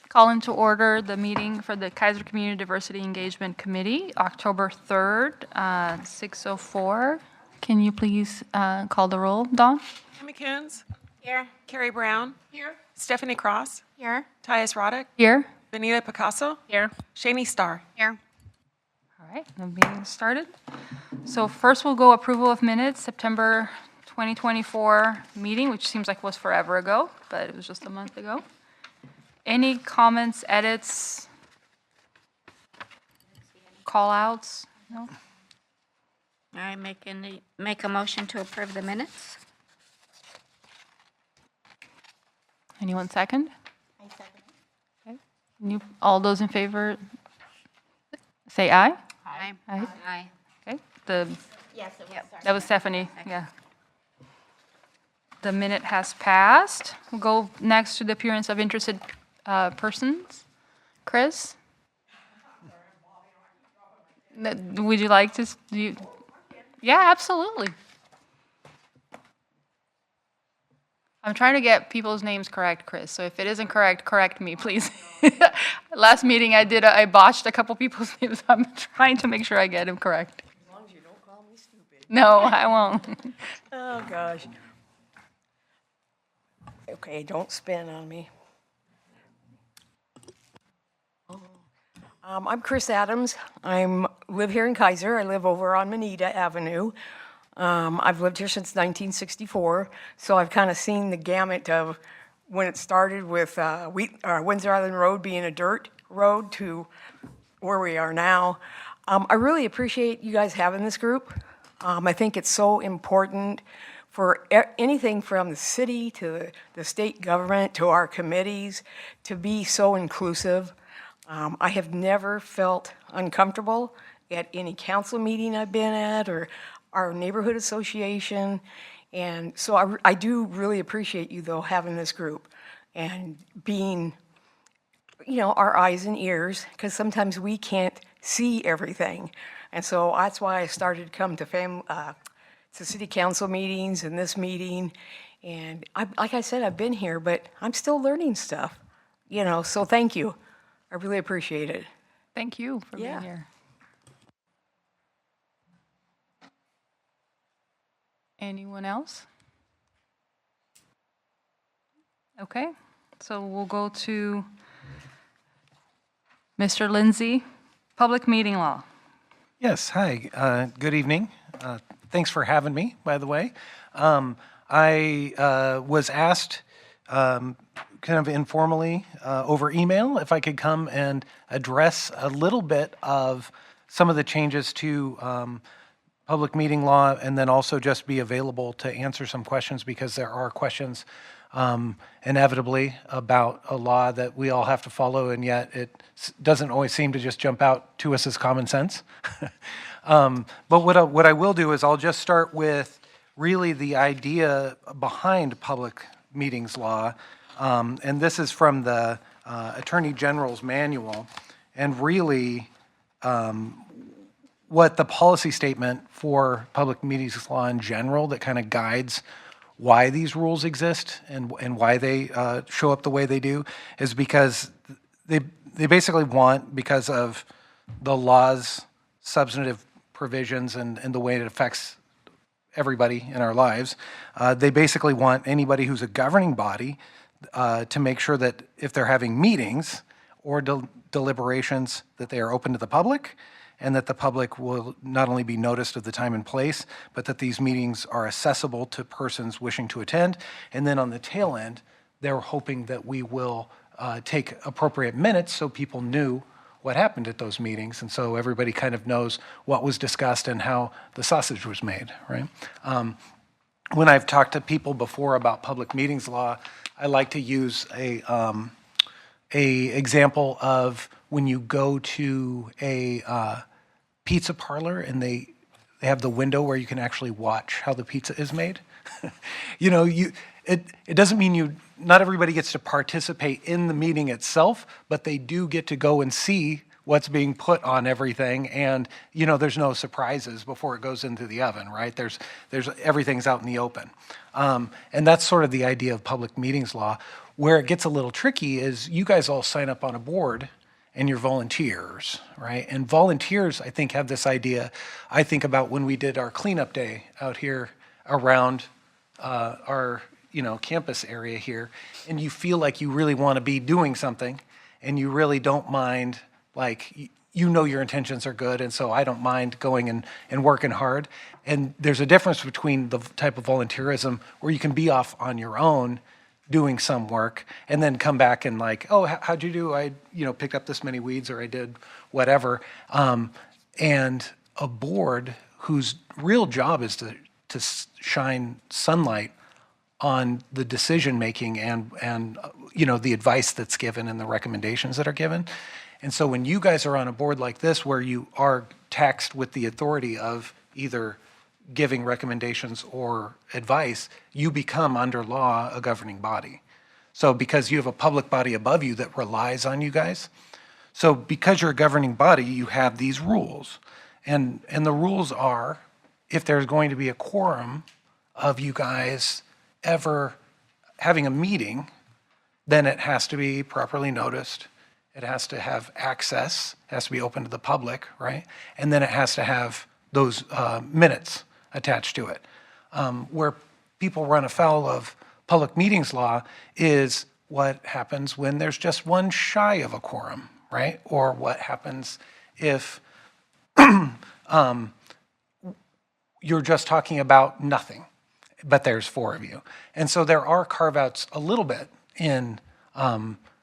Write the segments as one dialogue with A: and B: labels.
A: Call into order the meeting for the Kaiser Community Diversity Engagement Committee, October 3rd, 6:04. Can you please call the roll, Dawn?
B: Tammy Coons.
C: Here.
B: Carrie Brown.
C: Here.
B: Stephanie Cross.
C: Here.
B: Tyus Roddick.
A: Here.
B: Benita Picasso.
C: Here.
B: Shani Starr.
C: Here.
A: All right, the meeting is started. So first we'll go approval of minutes, September 2024 meeting, which seems like was forever ago, but it was just a month ago. Any comments, edits, call-outs? No?
C: I make a motion to approve the minutes.
A: Anyone second?
C: I second.
A: Okay. All those in favor, say aye.
C: Aye.
A: Aye.
C: Aye.
A: Okay,
C: Yes,
A: that was Stephanie, yeah. The minute has passed. We'll go next to the appearance of interested persons. Chris? Would you like to, yeah, absolutely. I'm trying to get people's names correct, Chris, so if it isn't correct, correct me, please. Last meeting I botched a couple people's names. I'm trying to make sure I get them correct.
D: As long as you don't call me stupid.
A: No, I won't.
D: Oh, gosh. Okay, don't spin on me. I'm Chris Adams. I live here in Kaiser. I live over on Moneta Avenue. I've lived here since 1964, so I've kind of seen the gamut of when it started with Windsor Island Road being a dirt road to where we are now. I really appreciate you guys having this group. I think it's so important for anything from the city to the state government to our committees to be so inclusive. I have never felt uncomfortable at any council meeting I've been at or our neighborhood association. And so I do really appreciate you, though, having this group and being, our eyes and ears, because sometimes we can't see everything. And so that's why I started to come to city council meetings and this meeting. And like I said, I've been here, but I'm still learning stuff, so thank you. I really appreciate it.
A: Thank you for being
D: Yeah.
A: here. Anyone else? Okay, so we'll go to Mr. Lindsay, public meeting law.
E: Yes, hi, good evening. Thanks for having me, by the way. I was asked kind of informally over email if I could come and address a little bit of some of the changes to public meeting law and then also just be available to answer some questions because there are questions inevitably about a law that we all have to follow, and yet it doesn't always seem to just jump out to us as common sense. But what I will do is I'll just start with really the idea behind public meetings law, and this is from the Attorney General's manual, and really what the policy statement for public meetings law in general that kind of guides why these rules exist and why they show up the way they do is because they basically want, because of the law's substantive provisions and the way it affects everybody in our lives, they basically want anybody who's a governing body to make sure that if they're having meetings or deliberations that they are open to the public and that the public will not only be noticed of the time and place, but that these meetings are accessible to persons wishing to attend. And then on the tail end, they're hoping that we will take appropriate minutes so people knew what happened at those meetings, and so everybody kind of knows what was discussed and how the sausage was made, right? When I've talked to people before about public meetings law, I like to use a example of when you go to a pizza parlor and they have the window where you can actually watch how the pizza is made. It doesn't mean not everybody gets to participate in the meeting itself, but they do get to go and see what's being put on everything, and there's no surprises before it goes into the oven, right? There's everything's out in the open, and that's sort of the idea of public meetings law. Where it gets a little tricky is you guys all sign up on a board and you're volunteers, right? And volunteers, I think, have this idea. I think about when we did our cleanup day out here around our campus area here, and you feel like you really want to be doing something, and you really don't mind, like, your intentions are good, and so I don't mind going and working hard. And there's a difference between the type of volunteerism where you can be off on your own doing some work and then come back and like, oh, how'd you do? I, picked up this many weeds, or I did whatever. And a board whose real job is to shine sunlight on the decision-making and the advice that's given and the recommendations that are given. And so when you guys are on a board like this, where you are taxed with the authority of either giving recommendations or advice, you become under law a governing body. So because you have a public body above you that relies on you guys, so because you're a governing body, you have these rules. And the rules are, if there's going to be a quorum of you guys ever having a meeting, then it has to be properly noticed. It has to have access, it has to be open to the public, right? And then it has to have those minutes attached to it. Where people run afoul of public meetings law is what happens when there's just one shy of a quorum, right? Or what happens if you're just talking about nothing, but there's four of you. And so there are carve-outs a little bit in,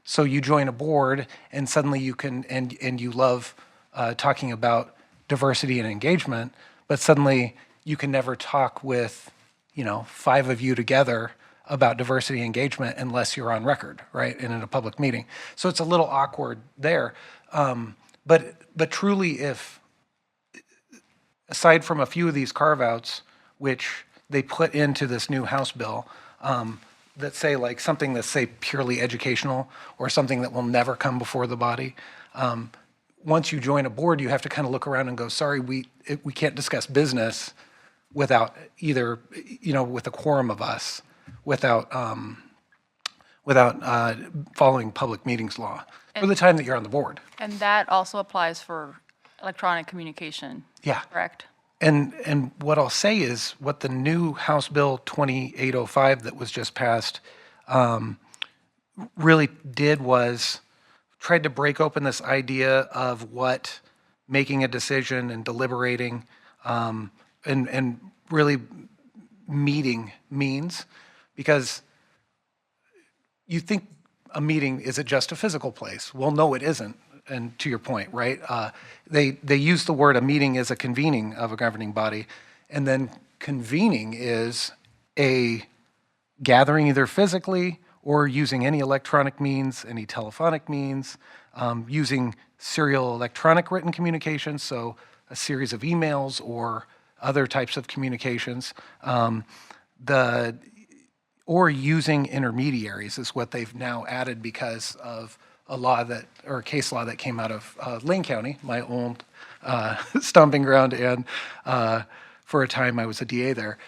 E: so you join a board and suddenly you can, and you love talking about diversity and engagement, but suddenly you can never talk with, five of you together about diversity and engagement unless you're on record, right, and in a public meeting. So it's a little awkward there. But truly, if, aside from a few of these carve-outs, which they put into this new House bill, that say like something that's say purely educational or something that will never come before the body, once you join a board, you have to kind of look around and go, sorry, we can't discuss business without either, with a quorum of us, without following public meetings law for the time that you're on the board.
A: And that also applies for electronic communication,
E: Yeah.
A: correct?
E: And what I'll say is what the new House Bill 2805 that was just passed really did was tried to break open this idea of what making a decision and deliberating and really meeting means. Because you think a meeting, is it just a physical place? Well, no, it isn't. And to your point, right? They use the word a meeting is a convening of a governing body, and then convening is a gathering either physically or using any electronic means, any telephonic means, using serial electronic written communications, so a series of emails or other types of communications. Or using intermediaries is what they've now added because of a law or a case law that came out of Lane County, my old stomping ground, and for a time I was a DA there.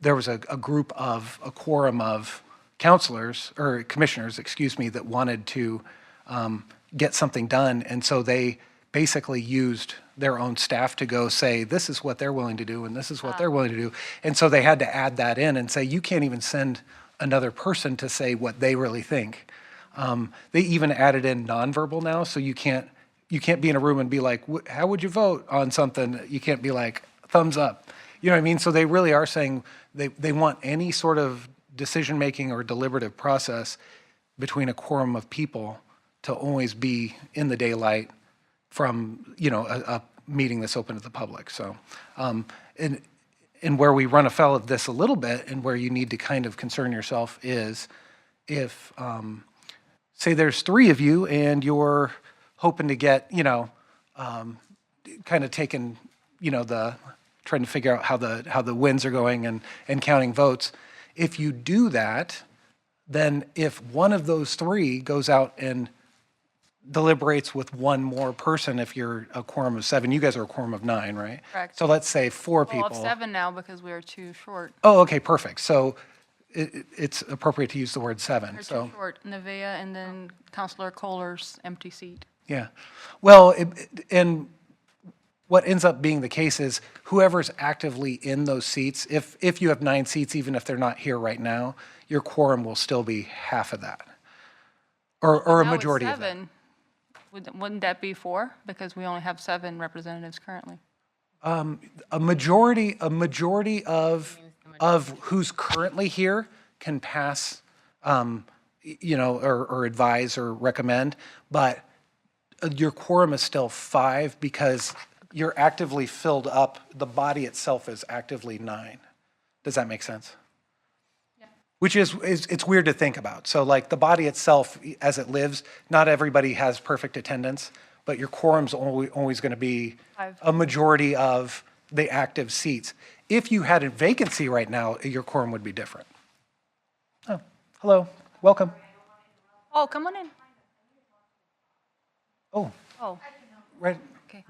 E: There was a quorum of counselors, or commissioners, excuse me, that wanted to get something done, and so they basically used their own staff to go say, this is what they're willing to do, and this is what they're willing to do. And so they had to add that in and say, you can't even send another person to say what they really think. They even added in nonverbal now, so you can't be in a room and be like, how would you vote on something? You can't be like, thumbs up. You know what I mean? So they really are saying they want any sort of decision-making or deliberative process between a quorum of people to always be in the daylight from, a meeting that's open to the public. So, and where we run afoul of this a little bit and where you need to kind of concern yourself is if, say there's three of you and you're hoping to get, kind of taking, trying to figure out how the wins are going and counting votes. If you do that, then if one of those three goes out and deliberates with one more person, if you're a quorum of 7, you guys are a quorum of 9, right?
A: Correct.
E: So let's say 4
A: Well,
E: people.
A: of 7 now because we are too short.
E: Oh, okay, perfect. So it's appropriate to use the word seven,
A: Or
E: so.
A: too short, Nevaeh and then Counselor Kohler's empty seat.
E: Yeah. Well, and what ends up being the case is whoever's actively in those seats, if you have 9 seats, even if they're not here right now, your quorum will still be half of that. Or a
A: Now it's
E: majority of that.
A: 7. Wouldn't that be 4? Because we only have 7 representatives currently.
E: A majority of who's currently here can pass, or advise or recommend, but your quorum is still 5 because you're actively filled up, the body itself is actively 9. Does that make sense? Yeah. Which is it's weird to think about. So like the body itself, as it lives, not everybody has perfect attendance, but your quorum's always going to be
A: 5.
E: a majority of the active seats. If you had a vacancy right now, your quorum would be different. Oh, hello, welcome.
A: Oh, come on in.
E: Oh,
A: Oh,
E: right,
A: okay.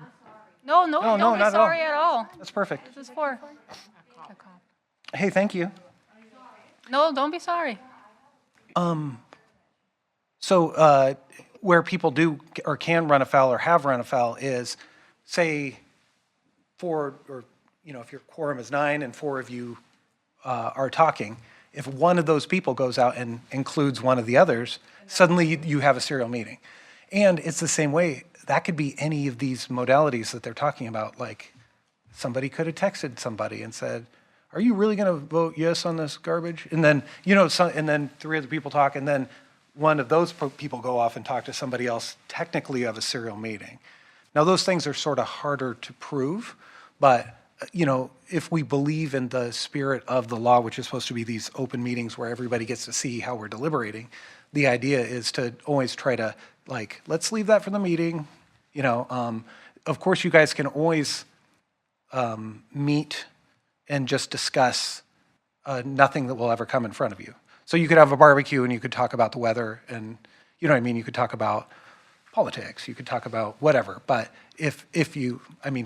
A: No,
E: No,
A: don't
E: no,
A: be
E: not at all.
A: sorry at all.
E: that's perfect.
A: This is for.
E: Hey, thank you.
A: No, don't be sorry.
E: So where people do or can run afoul or have run afoul is, say, if your quorum is 9 and 4 of you are talking, if one of those people goes out and includes one of the others, suddenly you have a serial meeting. And it's the same way. That could be any of these modalities that they're talking about. Like somebody could have texted somebody and said, "Are you really going to vote yes on this garbage?" And then, and then 3 other people talk, and then one of those people go off and talk to somebody else. Technically, you have a serial meeting. Now, those things are sort of harder to prove, but if we believe in the spirit of the law, which is supposed to be these open meetings where everybody gets to see how we're deliberating, the idea is to always try to, let's leave that for the meeting. Of course, you guys can always meet and just discuss nothing that will ever come in front of you. So you could have a barbecue and you could talk about the weather and, you could talk about politics, you could talk about whatever. But if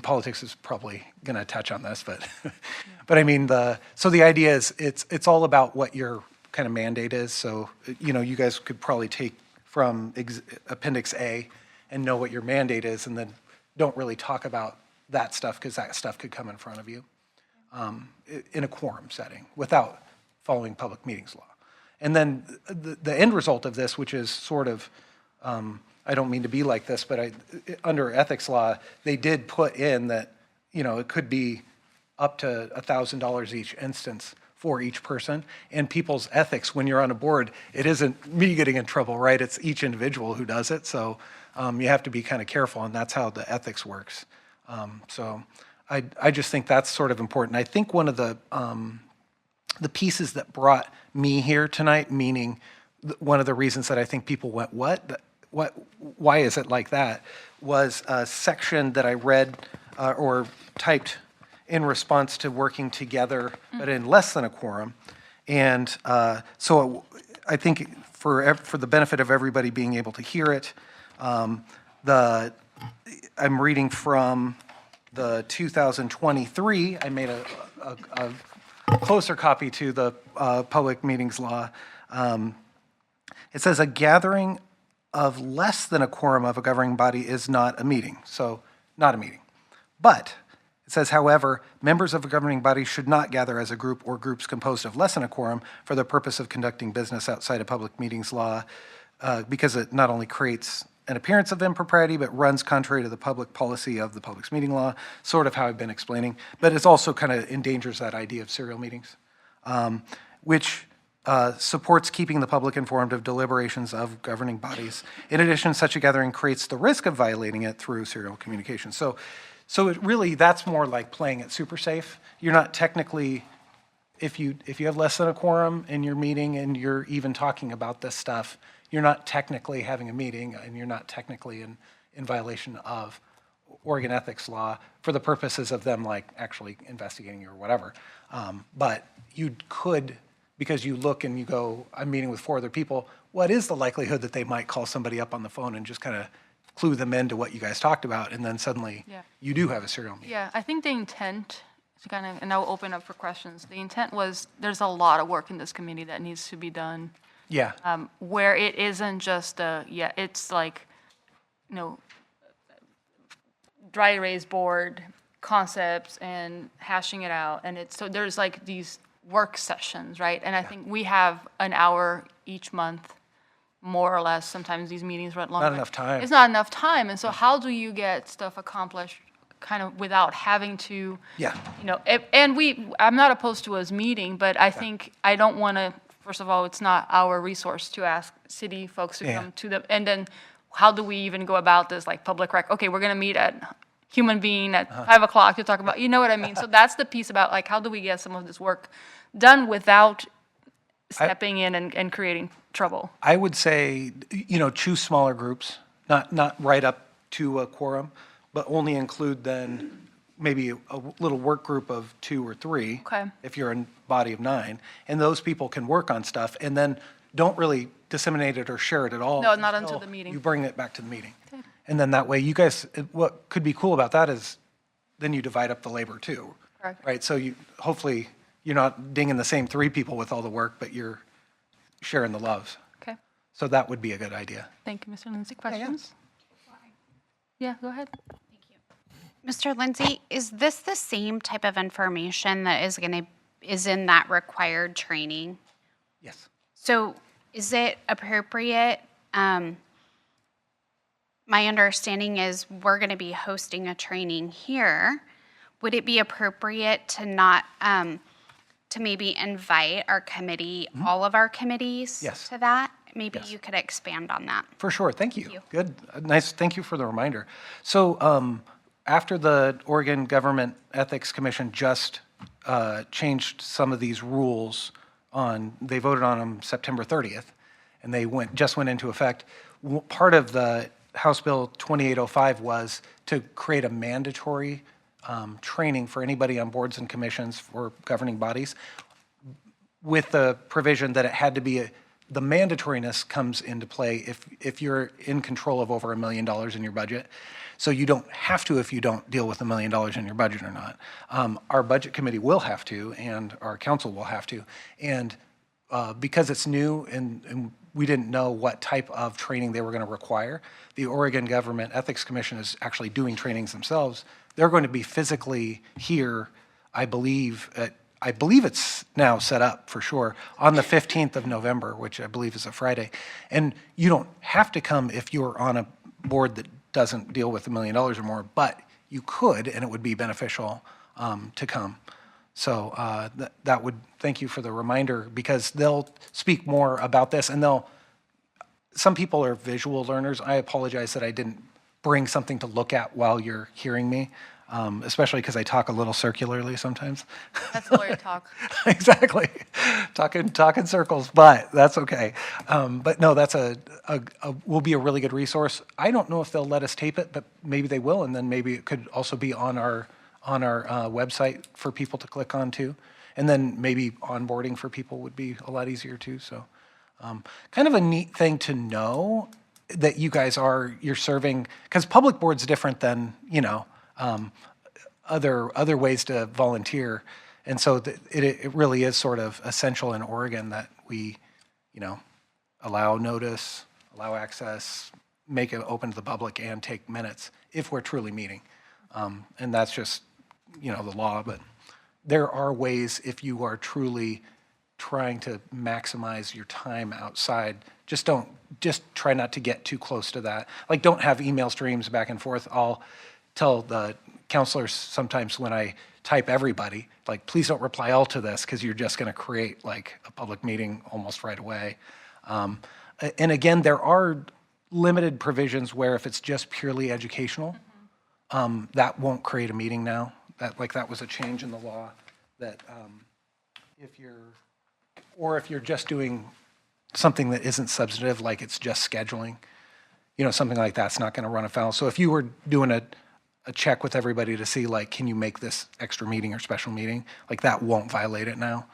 E: politics is probably going to touch on this, but, so the idea is it's all about what your kind of mandate is. So, you guys could probably take from Appendix A and know what your mandate is, and then don't really talk about that stuff because that stuff could come in front of you in a quorum setting without following public meetings law. And then the end result of this, which is sort of, I don't mean to be like this, but under ethics law, they did put in that, it could be up to $1,000 each instance for each person. And people's ethics, when you're on a board, it isn't me getting in trouble, right? It's each individual who does it. So you have to be kind of careful, and that's how the ethics works. So I just think that's sort of important. I think one of the pieces that brought me here tonight, meaning one of the reasons that I think people went, why is it like that, was a section that I read or typed in response to working together, but in less than a quorum. And so I think for the benefit of everybody being able to hear it, I'm reading from the 2023, I made a closer copy to the public meetings law. It says a gathering of less than a quorum of a governing body is not a meeting, so not a meeting. But it says, however, members of a governing body should not gather as a group or groups composed of less than a quorum for the purpose of conducting business outside of public meetings law, because it not only creates an appearance of impropriety, but runs contrary to the public policy of the public meeting law, sort of how I've been explaining. But it also kind of endangers that idea of serial meetings, which supports keeping the public informed of deliberations of governing bodies. In addition, such a gathering creates the risk of violating it through serial communication. So it really, that's more like playing it super safe. You're not technically, if you have less than a quorum in your meeting and you're even talking about this stuff, you're not technically having a meeting and you're not technically in violation of Oregon ethics law for the purposes of them actually investigating you or whatever. But you could, because you look and you go, I'm meeting with 4 other people, what is the likelihood that they might call somebody up on the phone and just kind of clue them into what you guys talked about, and then suddenly
A: Yeah.
E: you do have a serial meeting?
A: Yeah, I think the intent to kind of, and I will open up for questions. The intent was, there's a lot of work in this committee that needs to be done,
E: Yeah,
A: where it isn't just it's like, you know, dry erase board concepts and hashing it out. And it's, so there's like these work sessions, right? And I think we have an hour each month, more or less. Sometimes these meetings run longer.
E: Not enough time.
A: It's not enough time. And so how do you get stuff accomplished kind of without having to,
E: yeah.
A: you know, I'm not opposed to us meeting, but I think I don't want to, first of all, it's not our resource to ask city folks to
E: Yeah.
A: come to the, and then how do we even go about this, like public rec? Okay, we're going to meet at Human Being at 5 o'clock to talk about, you know what I mean? So that's the piece about like, how do we get some of this work done without stepping in and creating trouble?
E: I would say, you know, choose smaller groups, not right up to a quorum, but only include then maybe a little work group of 2 or 3.
A: Okay.
E: If you're a body of 9, and those people can work on stuff, and then don't really disseminate it or share it at all.
A: No, not until the meeting.
E: You bring it back to the meeting. And then that way, you guys, what could be cool about that is, then you divide up the labor too.
A: Correct.
E: Right, so you, hopefully, you're not dinging the same 3 people with all the work, but you're sharing the loves.
A: Okay,
E: So that would be a good idea.
A: thank you, Mr. Lindsay. Questions? Yeah, go ahead.
F: Mr. Lindsay, is this the same type of information that is in that required training?
E: Yes.
F: So is it appropriate? My understanding is we're going to be hosting a training here. Would it be appropriate to not, to maybe invite our committee, all of our committees
E: Yes.
F: to that? Maybe
E: Yes.
F: you could expand on that.
E: For sure, thank you.
F: you.
E: Good, nice, thank you for the reminder. So after the Oregon Government Ethics Commission just changed some of these rules they voted on them September 30th, and they just went into effect. Part of the House Bill 2805 was to create a mandatory training for anybody on boards and commissions for governing bodies, with the provision that it had to be the mandatoriness comes into play if you're in control of over $1 million in your budget. So you don't have to if you don't deal with $1 million in your budget or not. Our budget committee will have to, and our council will have to. And because it's new and we didn't know what type of training they were going to require, the Oregon Government Ethics Commission is actually doing trainings themselves. They're going to be physically here, I believe it's now set up for sure, on the 15th of November, which I believe is a Friday. And you don't have to come if you're on a board that doesn't deal with $1 million or more, but you could, and it would be beneficial to come. So that would, thank you for the reminder, because they'll speak more about this, and some people are visual learners. I apologize that I didn't bring something to look at while you're hearing me. Especially because I talk a little circularly sometimes.
A: That's lawyer talk.
E: Exactly, talk in circles, but that's okay. But no, that's will be a really good resource. I don't know if they'll let us tape it, but maybe they will, and then maybe it could also be on our website for people to click on too, and then maybe onboarding for people would be a lot easier too. So, kind of a neat thing to know that you guys you're serving, because public board's different than other ways to volunteer. And so it really is sort of essential in Oregon that we, allow notice, allow access, make it open to the public, and take minutes if we're truly meeting. And that's just, the law. But there are ways, if you are truly trying to maximize your time outside, just try not to get too close to that. Like, don't have email streams back and forth. I'll tell the counselors sometimes when I type everybody, like, please don't reply all to this, because you're just going to create like a public meeting almost right away. And again, there are limited provisions where if it's just purely educational, that won't create a meeting now. That was a change in the law that if you're just doing something that isn't substantive, like it's just scheduling, something like that's not going to run afoul. So if you were doing a check with everybody to see, like, can you make this extra meeting or special meeting, like, that won't violate it now.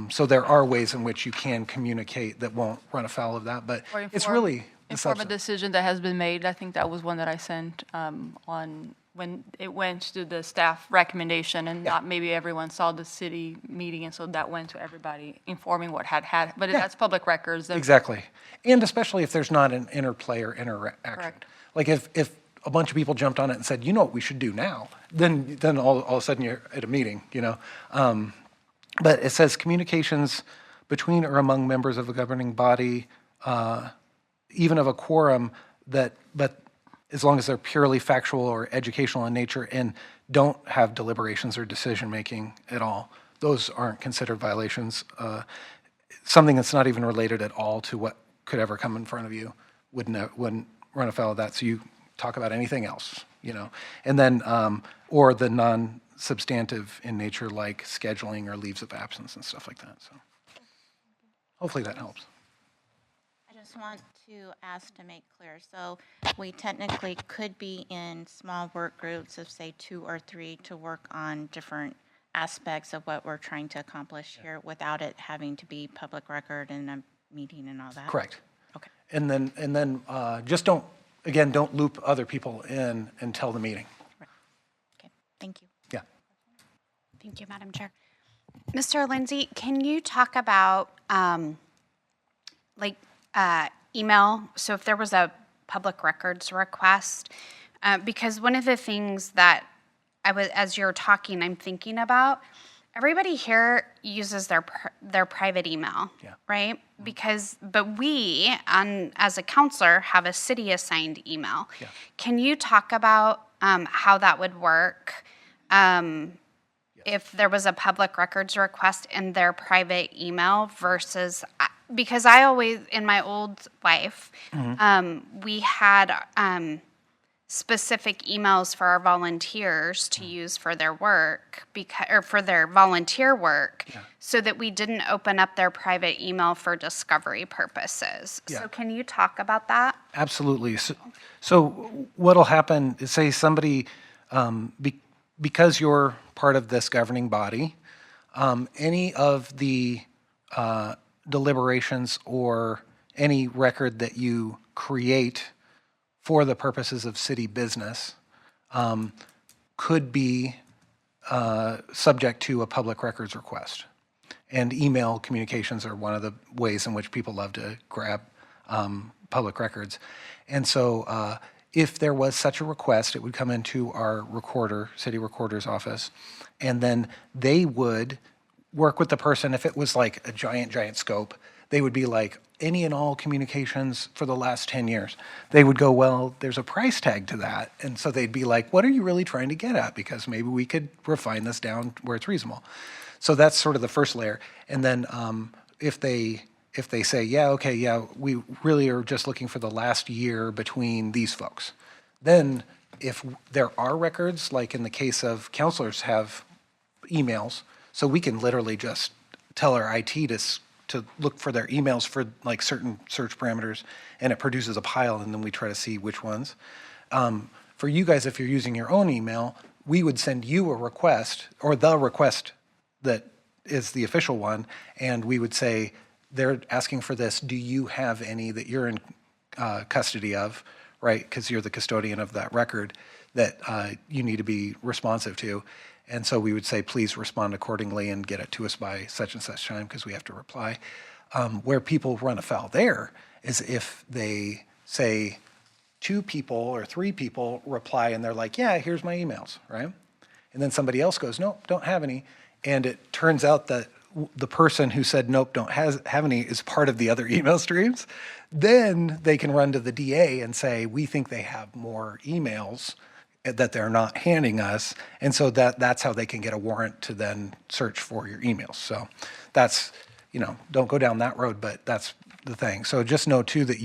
E: So there are ways in which you can communicate that won't run afoul of that, but
A: Or
E: it's really the
A: inform a
E: substance.
A: decision that has been made. I think that was one that I sent on when it went to the staff recommendation and not maybe everyone saw the city meeting, and so that went to everybody informing what had, but that's public records. then-
E: Exactly. And especially if there's not an interplay or interaction.
A: Correct.
E: Like if a bunch of people jumped on it and said, you know what we should do now, then all of a sudden you're at a meeting, you know? But it says communications between or among members of a governing body, even of a quorum but as long as they're purely factual or educational in nature and don't have deliberations or decision-making at all, those aren't considered violations. Something that's not even related at all to what could ever come in front of you wouldn't run afoul of that. So you talk about anything else, you know? And then, or the non-substantive in nature, like scheduling or leaves of absence and stuff like that, so. Hopefully that helps.
G: I just want to ask to make clear, so we technically could be in small work groups of, say, 2 or 3 to work on different aspects of what we're trying to accomplish here without it having to be public record and a meeting and all that?
E: Correct.
G: Okay.
E: And then just don't loop other people in until the meeting.
G: Okay, thank you.
E: Yeah.
F: Thank you, Madam Chair. Mr. Lindsay, can you talk about email? So if there was a public records request, because one of the things that as you're talking, I'm thinking about, everybody here uses their private email,
E: Yeah.
F: right? But we, as a counselor, have a city assigned email.
E: Yeah.
F: Can you talk about how that would work? If there was a public records request in their private email versus, because I always, in my old life, we had specific emails for our volunteers to use for their work, or for their volunteer work, so that we didn't open up their private email for discovery purposes.
E: Yeah.
F: So can you talk about that?
E: Absolutely. So what'll happen is, say somebody, because you're part of this governing body, any of the deliberations or any record that you create for the purposes of city business could be subject to a public records request. And email communications are one of the ways in which people love to grab public records. And so if there was such a request, it would come into our recorder, city recorder's office, and then they would work with the person. If it was like a giant scope, they would be like, any and all communications for the last 10 years. They would go, well, there's a price tag to that. And so they'd be like, what are you really trying to get at? Because maybe we could refine this down where it's reasonable. So that's sort of the first layer. And then if they say, we really are just looking for the last year between these folks. Then if there are records, like in the case of counselors have emails, so we can literally just tell our IT to look for their emails for like certain search parameters, and it produces a pile, and then we try to see which ones. For you guys, if you're using your own email, we would send you a request, or the request that is the official one, and we would say, they're asking for this, do you have any that you're in custody of, right? Because you're the custodian of that record that you need to be responsive to. And so we would say, please respond accordingly and get it to us by such and such time, because we have to reply. Where people run afoul there is if they say 2 people or 3 people reply and they're like, yeah, here's my emails, right? And then somebody else goes, nope, don't have any. And it turns out that the person who said, nope, don't have any is part of the other email streams. Then they can run to the DA and say, we think they have more emails that they're not handing us, and so that's how they can get a warrant to then search for your emails. So that's, don't go down that road, but that's the thing. So just know too that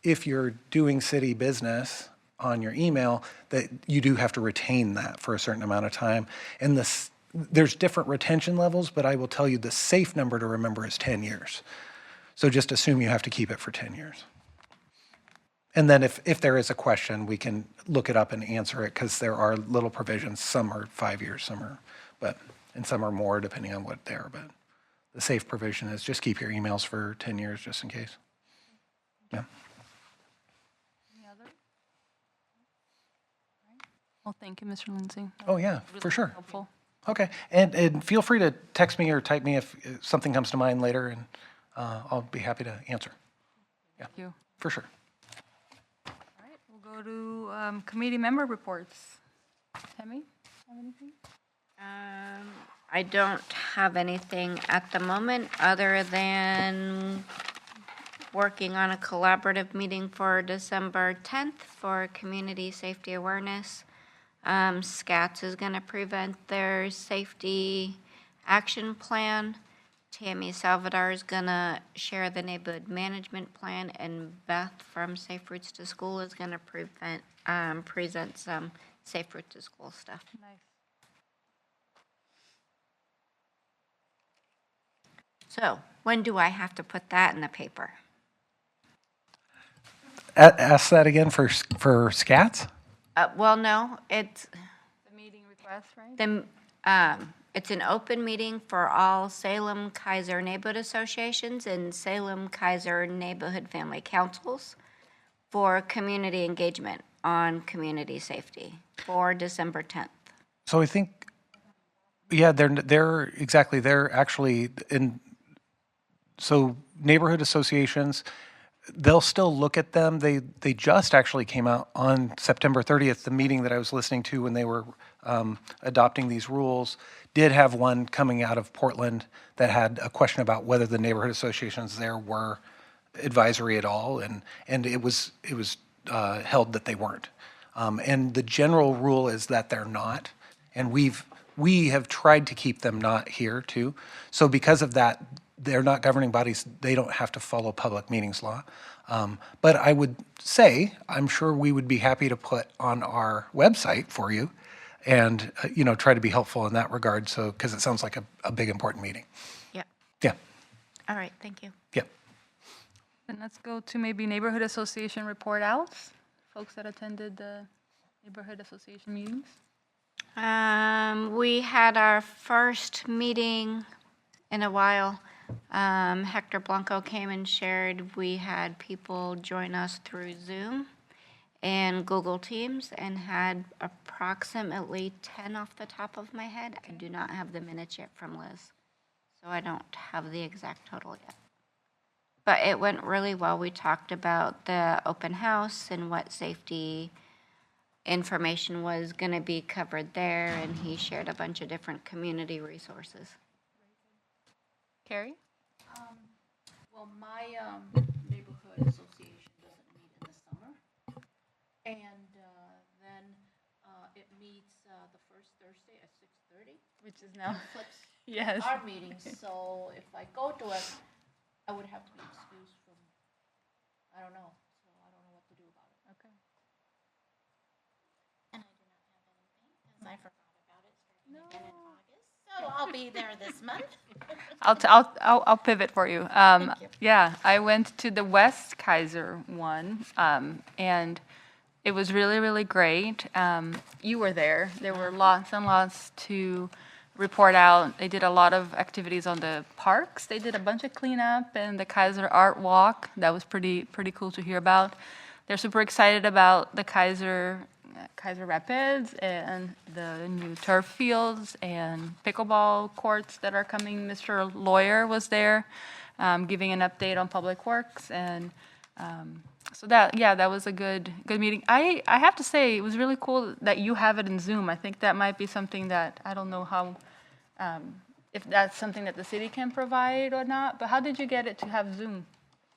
E: if you're doing city business on your email, that you do have to retain that for a certain amount of time. And there's different retention levels, but I will tell you the safe number to remember is 10 years. So just assume you have to keep it for 10 years. And then if there is a question, we can look it up and answer it, because there are little provisions. Some are 5 years, and some are more depending on what they are. But the safe provision is just keep your emails for 10 years just in case. Yeah.
A: Any other? Well, thank you, Mr. Lindsay.
E: Oh, yeah, for sure.
A: Helpful.
E: Okay, and feel free to text me or type me if something comes to mind later, and I'll be happy to answer. Yeah,
A: Thank you.
E: for sure.
A: All right, we'll go to committee member reports. Tammy, have anything?
C: I don't have anything at the moment other than working on a collaborative meeting for December 10th for community safety awareness. SCATS is going to present their safety action plan. Tammy Salvador is going to share the neighborhood management plan, and Beth from Safe Routes to School is going to present some Safe Routes to School stuff.
A: Nice.
C: So, when do I have to put that in the paper?
E: Ask that again for SCATs?
C: Well, no, it's
A: The meeting request, right?
C: it's an open meeting for all Salem Kaiser neighborhood associations and Salem Kaiser neighborhood family councils for community engagement on community safety for December 10th.
E: So I think, yeah, they're exactly, they're actually in, so neighborhood associations, they'll still look at them. They just actually came out on September 30th, the meeting that I was listening to when they were adopting these rules, did have one coming out of Portland that had a question about whether the neighborhood associations there were advisory at all, and it was held that they weren't. And the general rule is that they're not, and we have tried to keep them not here too. So because of that, they're not governing bodies. They don't have to follow public meetings law. But I would say, I'm sure we would be happy to put on our website for you and, try to be helpful in that regard. So, because it sounds like a big, important meeting.
C: Yep.
E: Yeah,
C: All right, thank you.
E: yeah.
A: Then let's go to maybe neighborhood association report outs, folks that attended the neighborhood association meetings.
C: We had our first meeting in a while. Hector Blanco came and shared. We had people join us through Zoom and Google Teams and had approximately 10 off the top of my head. I do not have the minutes yet from Liz, so I don't have the exact total yet. But it went really well. We talked about the open house and what safety information was going to be covered there, and he shared a bunch of different community resources.
A: Carrie?
H: Well, my neighborhood association doesn't meet in the summer. And then it meets the first Thursday at 6:30.
A: Which is now.
H: Flips
A: Yes.
H: our meeting, so if I go to it, I would have to be excused from, I don't know, so I don't know what to do about it.
A: Okay.
G: And I do not have anything because I forgot about it starting again in August. So I'll be there this month.
A: I'll pivot for you. Yeah, I went to the West Kaiser one, and it was really, really great. You were there. There were lots and lots to report out. They did a lot of activities on the parks. They did a bunch of cleanup and the Kaiser Art Walk. That was pretty cool to hear about. They're super excited about the Kaiser Rapids and the new turf fields and pickleball courts that are coming. Mr. Lawyer was there, giving an update on Public Works, and so that was a good meeting. I have to say, it was really cool that you have it in Zoom. I think that might be something that, I don't know how, if that's something that the city can provide or not, but how did you get it to have Zoom?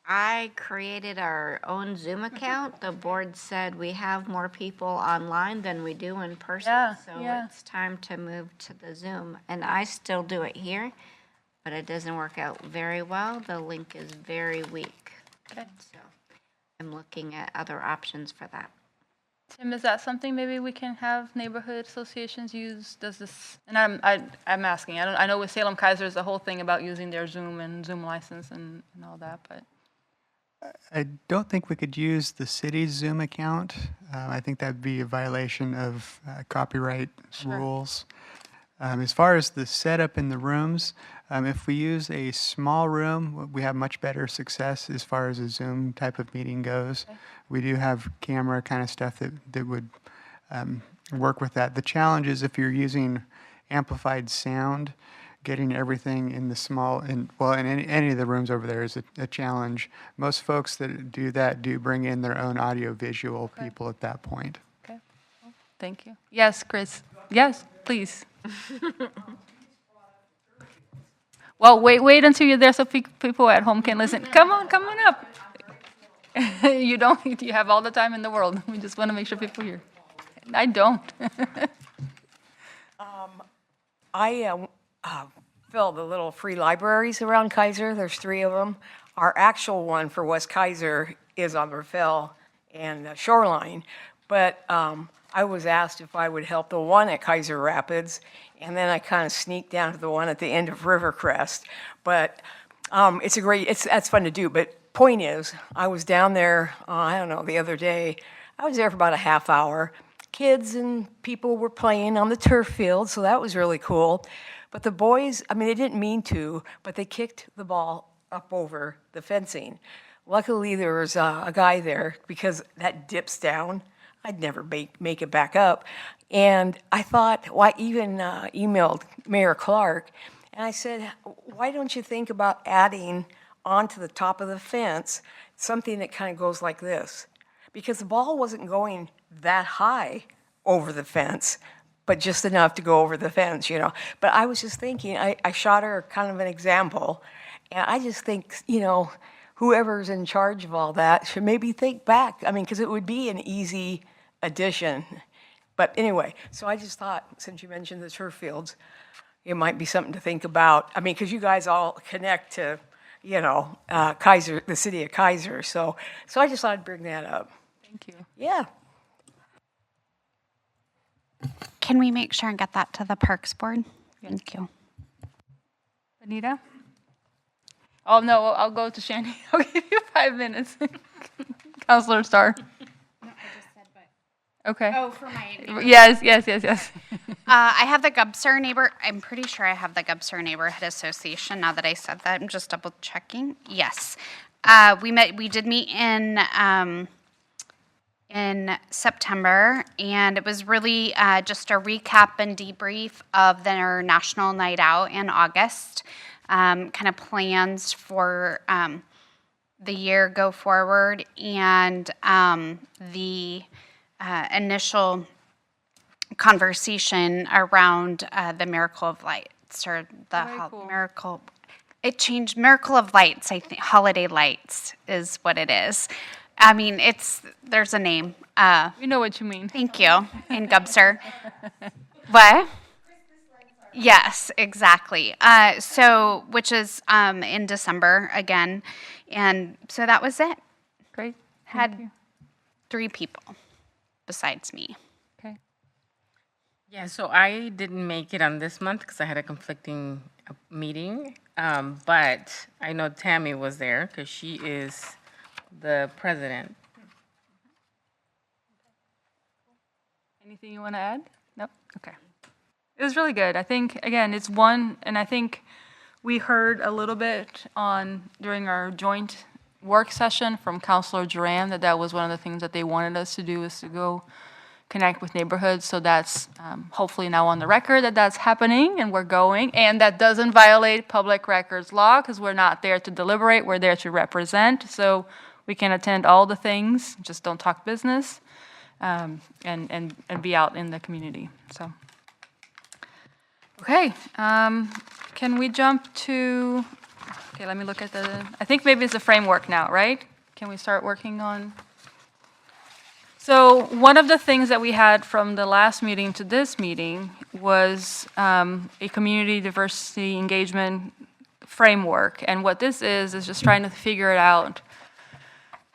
C: I created our own Zoom account. The board said we have more people online than we do in person.
A: Yeah,
C: So
A: yeah.
C: it's time to move to the Zoom. And I still do it here, but it doesn't work out very well. The link is very weak. So I'm looking at other options for that.
A: Tim, is that something maybe we can have neighborhood associations use? Does this, and I'm asking, I know with Salem Kaiser, there's the whole thing about using their Zoom and Zoom license and all that, but.
I: I don't think we could use the city's Zoom account. I think that'd be a violation of copyright rules. As far as the setup in the rooms, if we use a small room, we have much better success as far as a Zoom type of meeting goes. We do have camera kind of stuff that would work with that. The challenge is if you're using amplified sound, getting everything in the small, in any of the rooms over there is a challenge. Most folks that do that do bring in their own audio-visual people at that point.
A: Okay, thank you. Yes, Chris. Yes, please. Well, wait until you're there so people at home can listen. Come on up. You don't, you have all the time in the world. We just want to make sure people hear. I don't.
D: I fill the little free libraries around Kaiser. There's 3 of them. Our actual one for West Kaiser is on Raffel and Shoreline, but I was asked if I would help the one at Kaiser Rapids, and then I kind of sneaked down to the one at the end of Rivercrest. But that's fun to do. But point is, I was down there, I don't know, the other day. I was there for about a half hour. Kids and people were playing on the turf field, so that was really cool. But the boys, I mean, they didn't mean to, but they kicked the ball up over the fencing. Luckily, there was a guy there, because that dips down. I'd never make it back up. And I thought, well, I even emailed Mayor Clark, and I said, why don't you think about adding onto the top of the fence something that kind of goes like this? Because the ball wasn't going that high over the fence, but just enough to go over the fence, you know. But I was just thinking, I shot her kind of an example, and I just think, you know, whoever's in charge of all that should maybe think back. I mean, because it would be an easy addition. But anyway, so I just thought, since you mentioned the turf fields, it might be something to think about. I mean, because you guys all connect to, you know, Kaiser, the city of Kaiser. So I just thought I'd bring that up.
A: Thank you.
D: Yeah.
F: Can we make sure and get that to the Parks Board? Thank you.
A: Anita? Oh, no, I'll go to Shandy. I'll give you 5 minutes. Counselor Starr.
F: No, I just said, but.
A: Okay.
F: Oh, for my.
A: Yes.
F: I have the Gubser neighbor. I'm pretty sure I have the Gubser Neighborhood Association. Now that I said that, I'm just double checking. Yes, we did meet in September, and it was really just a recap and debrief of their National Night Out in August. Kind of plans for the year go forward, and the initial conversation around the Miracle of Lights, or the Miracle. It changed Miracle of Lights. I think Holiday Lights is what it is. I mean, there's a name.
A: We know what you mean.
F: Thank you, in Gubser. What? Yes, exactly. So, which is in December again, and so that was it.
A: Great.
F: Had 3 people besides me.
A: Okay.
J: Yeah, so I didn't make it on this month because I had a conflicting meeting, but I know Tammy was there because she is the president.
A: Anything you want to add? Nope. Okay. It was really good. I think, again, it's one, and I think we heard a little bit during our joint work session from Councilor Duran that was one of the things that they wanted us to do, is to go connect with neighborhoods. So that's hopefully now on the record that that's happening, and we're going. And that doesn't violate public records law, because we're not there to deliberate, we're there to represent. So we can attend all the things, just don't talk business, and be out in the community. So, okay, can we jump to? Okay, let me look at I think maybe it's a framework now, right? Can we start working on? So one of the things that we had from the last meeting to this meeting was a community diversity engagement framework. And what this is just trying to figure it out.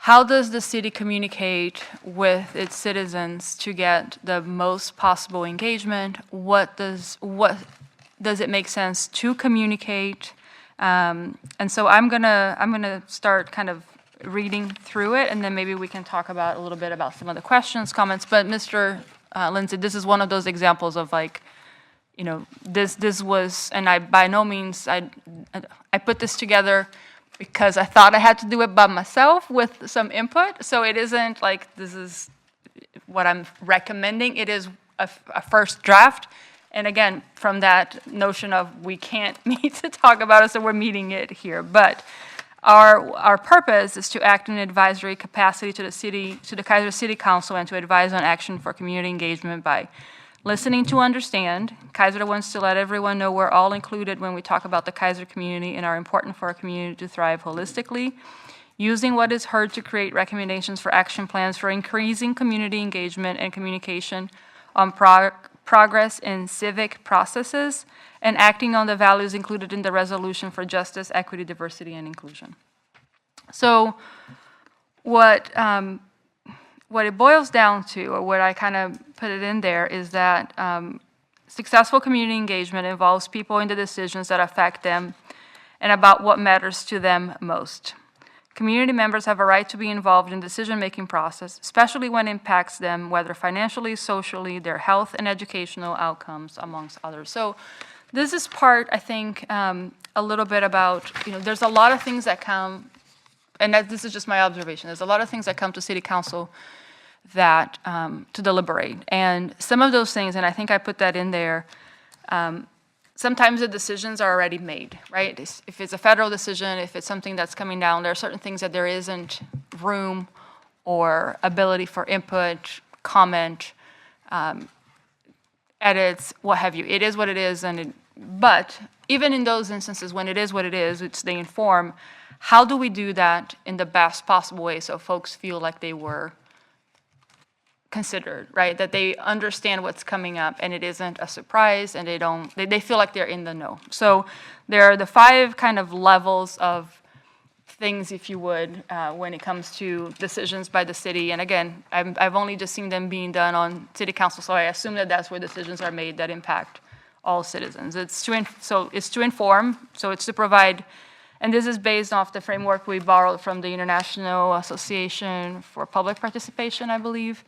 A: How does the city communicate with its citizens to get the most possible engagement? What does it make sense to communicate? And so I'm gonna start kind of reading through it, and then maybe we can talk about a little bit about some of the questions, comments. But Mr. Lindsay, this is one of those examples of, like, you know, this was, and I by no means I put this together because I thought I had to do it by myself with some input. So it isn't like this is what I'm recommending. It is a first draft. And again, from that notion of we can't meet to talk about it, so we're meeting it here. But our purpose is to act in an advisory capacity to the Kaiser City Council, and to advise on action for community engagement by listening to understand. Kaiser wants to let everyone know we're all included when we talk about the Kaiser community and are important for our community to thrive holistically. Using what is heard to create recommendations for action plans for increasing community engagement and communication on progress in civic processes, and acting on the values included in the resolution for justice, equity, diversity, and inclusion. So what it boils down to, or what I kind of put it in there, is that successful community engagement involves people in the decisions that affect them and about what matters to them most. Community members have a right to be involved in the decision-making process, especially when it impacts them, whether financially, socially, their health and educational outcomes, amongst others. So this is part, I think, a little bit about, there's a lot of things that come, and this is just my observation, there's a lot of things that come to City Council that, to deliberate. And some of those things, and I think I put that in there, sometimes the decisions are already made, right? If it's a federal decision, if it's something that's coming down, there are certain things that there isn't room or ability for input, comment, edits, what have you. It is what it is, but even in those instances when it is what it is, which they inform, how do we do that in the best possible way so folks feel like they were considered, right? That they understand what's coming up and it isn't a surprise, and they feel like they're in the know. So there are the 5 kind of levels of things, if you would, when it comes to decisions by the city. And again, I've only just seen them being done on City Council, so I assume that that's where decisions are made that impact all citizens. It's to inform, so it's to provide, and this is based off the framework we borrowed from the International Association for Public Participation, I believe.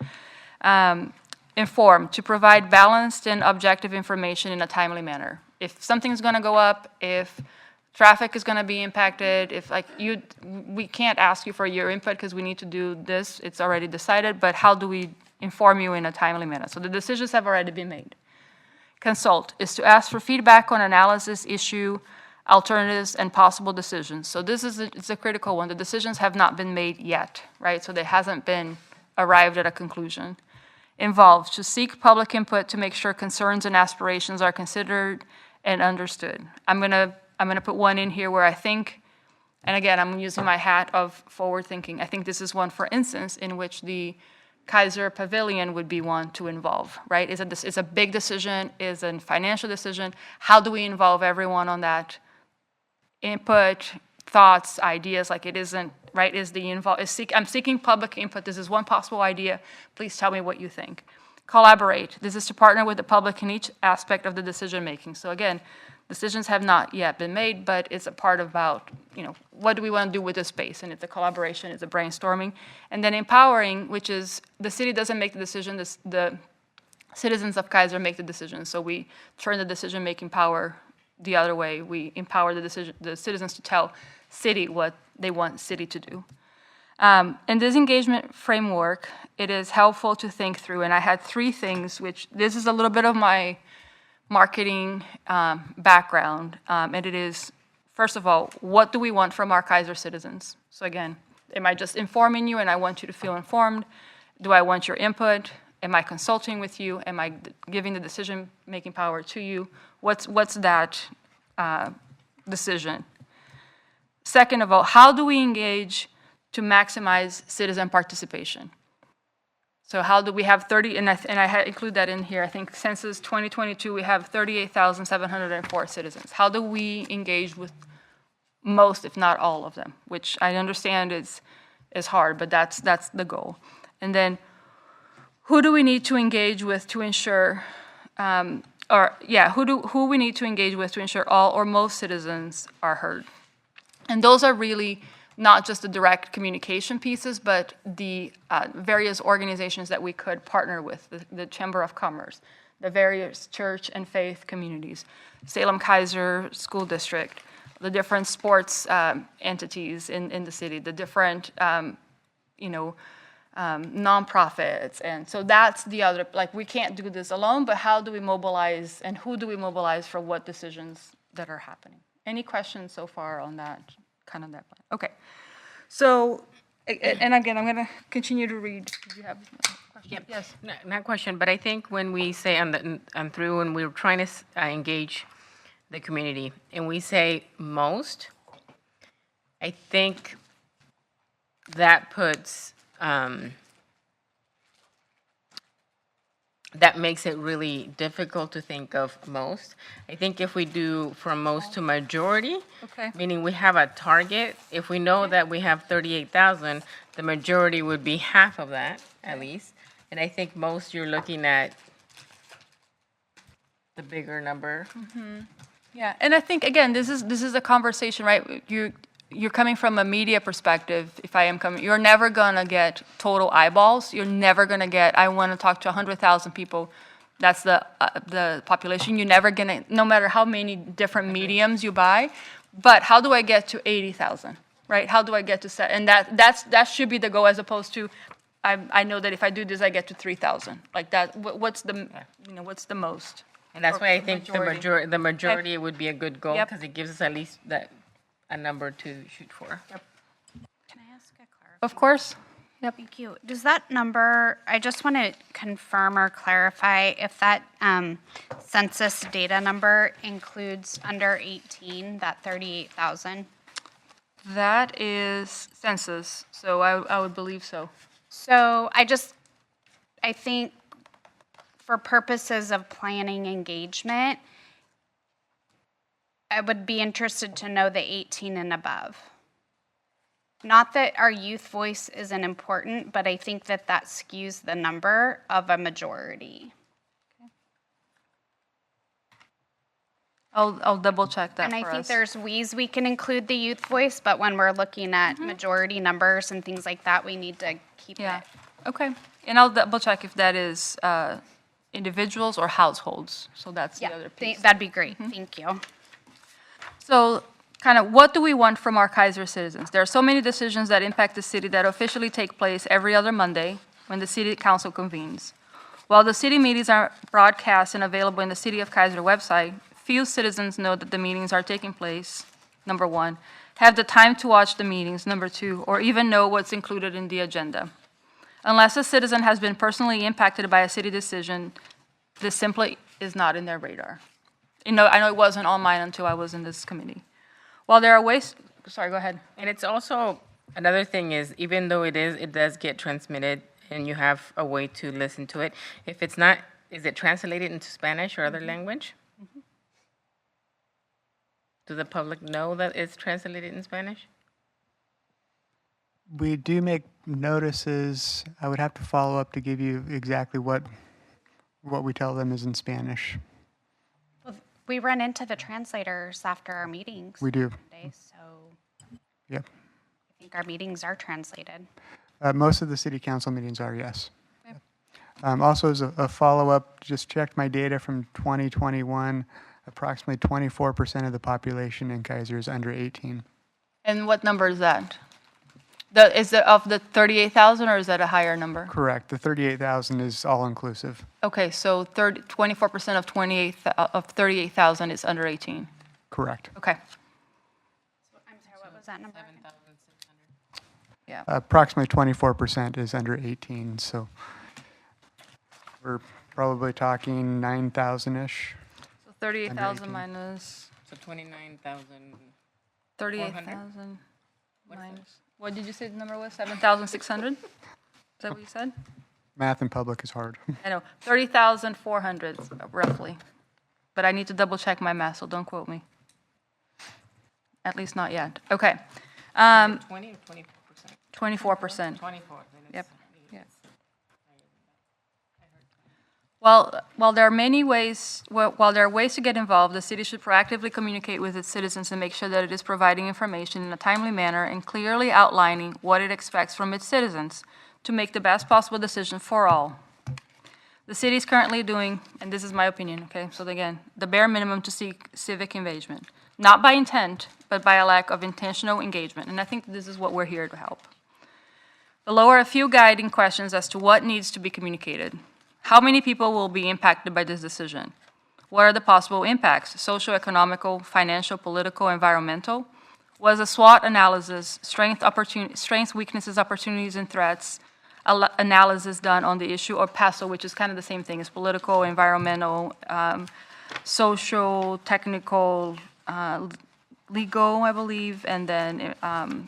A: Inform, to provide balanced and objective information in a timely manner. If something's going to go up, if traffic is going to be impacted, we can't ask you for your input because we need to do this, it's already decided, but how do we inform you in a timely manner? So the decisions have already been made. Consult is to ask for feedback on analysis, issue, alternatives, and possible decisions. So this is it's a critical one. The decisions have not been made yet, right? So there hasn't been arrived at a conclusion. Involved, to seek public input to make sure concerns and aspirations are considered and understood. I'm gonna put one in here where I think, and again, I'm using my hat of forward thinking. I think this is one, for instance, in which the Kaiser Pavilion would be one to involve, right? It's a big decision, it's a financial decision. How do we involve everyone on that? Input, thoughts, ideas, like it isn't, right? I'm seeking public input. This is one possible idea. Please tell me what you think. Collaborate. This is to partner with the public in each aspect of the decision making. So again, decisions have not yet been made, but it's a part about, what do we want to do with this space? And it's a collaboration, it's a brainstorming. And then empowering, which is the city doesn't make the decision, the citizens of Kaiser make the decision. So we turn the decision-making power the other way. We empower the citizens to tell city what they want city to do. In this engagement framework, it is helpful to think through, and I had 3 things, which this is a little bit of my marketing background, and it is, first of all, what do we want from our Kaiser citizens? So again, am I just informing you and I want you to feel informed? Do I want your input? Am I consulting with you? Am I giving the decision-making power to you? What's that decision? Second of all, how do we engage to maximize citizen participation? So how do we have 30, and I include that in here, I think census 2022, we have 38,704 citizens. How do we engage with most, if not all of them? Which I understand is hard, but that's the goal. And then who do we need to engage with to ensure, who we need to engage with to ensure all or most citizens are heard? And those are really not just the direct communication pieces, but the various organizations that we could partner with, the Chamber of Commerce, the various church and faith communities, Salem Kaiser School District, the different sports entities in the city, the different nonprofits. And so that's the other, like, we can't do this alone, but how do we mobilize and who do we mobilize for what decisions that are happening? Any questions so far on that, kind of that plan? Okay. So, and again, I'm going to continue to read. Do you have a question? Yes.
J: Not question, but I think when we say through, and we're trying to engage the community, and we say most, I think that puts, that makes it really difficult to think of most. I think if we do from most to majority,
A: Okay.
J: meaning we have a target, if we know that we have 38,000, the majority would be half of that, at least. And I think most, you're looking at the bigger number.
A: Yeah, and I think, again, this is a conversation, right? You're coming from a media perspective, if I am coming, you're never gonna get total eyeballs. You're never gonna get, I wanna talk to 100,000 people. That's the population. You're never gonna, no matter how many different mediums you buy, but how do I get to 80,000, right? How do I get to set, and that should be the goal, as opposed to, I know that if I do this, I get to 3,000. Like that, what's the, what's the most?
J: And that's
A: Or
J: why I think the majority
A: Okay.
J: would be a good goal,
A: Yep.
J: because it gives us at least a number to shoot for.
F: Can I ask a clarification?
A: Of course. Yep.
F: Thank you. Does that number, I just want to confirm or clarify if that census data number includes under 18, that 38,000?
A: That is census, so I would believe so.
F: So I think for purposes of planning engagement, I would be interested to know the 18 and above. Not that our youth voice isn't important, but I think that skews the number of a majority.
A: I'll double check that
F: And
A: for
F: I think
A: us.
F: there's ways we can include the youth voice, but when we're looking at majority numbers and things like that, we need to keep
A: Yeah,
F: it.
A: okay. And I'll double check if that is individuals or households, so that's the
F: Yeah,
A: other piece.
F: that'd be great. Thank you.
A: So, kind of, what do we want from our Kaiser citizens? There are so many decisions that impact the city that officially take place every other Monday when the city council convenes. While the city meetings are broadcast and available in the City of Kaiser website, few citizens know that the meetings are taking place, number one, have the time to watch the meetings, number two, or even know what's included in the agenda. Unless a citizen has been personally impacted by a city decision, this simply is not in their radar. I know it wasn't on mine until I was in this committee. While there are ways, sorry, go ahead.
J: And it's also, another thing is, even though it does get transmitted and you have a way to listen to it, if it's not, is it translated into Spanish or other language? Do the public know that it's translated in Spanish?
I: We do make notices. I would have to follow up to give you exactly what we tell them is in Spanish.
F: We run into the translators after our meetings.
I: We do.
F: Monday, so
I: Yep.
F: I think our meetings are translated.
I: Most of the city council meetings are, yes. Also, as a follow-up, just checked my data from 2021. Approximately 24% of the population in Kaiser is under 18.
A: And what number is that? Is it of the 38,000 or is that a higher number?
I: Correct. The 38,000 is all-inclusive.
A: Okay, so 24% of 38,000 is under 18.
I: Correct.
A: Okay,
F: I'm sorry, what was that number?
A: yeah.
I: Approximately 24% is under 18, so we're probably talking 9,000-ish.
A: So 38,000
I: 18.
A: minus
J: So 29,000.
A: 38,000 minus, what did you say the number was? 7,600? Is that what you said?
I: Math in public is hard.
A: I know, 30,400 roughly. But I need to double check my math, so don't quote me. At least not yet. Okay.
J: 20 or 24%?
A: 24%.
J: 24.
A: Yep. Yep. While there are ways to get involved, the city should proactively communicate with its citizens and make sure that it is providing information in a timely manner and clearly outlining what it expects from its citizens to make the best possible decision for all. The city is currently doing, and this is my opinion, okay, so again, the bare minimum to seek civic engagement, not by intent, but by a lack of intentional engagement, and I think this is what we're here to help. Below are a few guiding questions as to what needs to be communicated. How many people will be impacted by this decision? What are the possible impacts? Social, economical, financial, political, environmental? Was a SWOT analysis, strengths, weaknesses, opportunities, and threats analysis done on the issue, or PASO, which is kind of the same thing as political, environmental, social, technical, legal, I believe, and then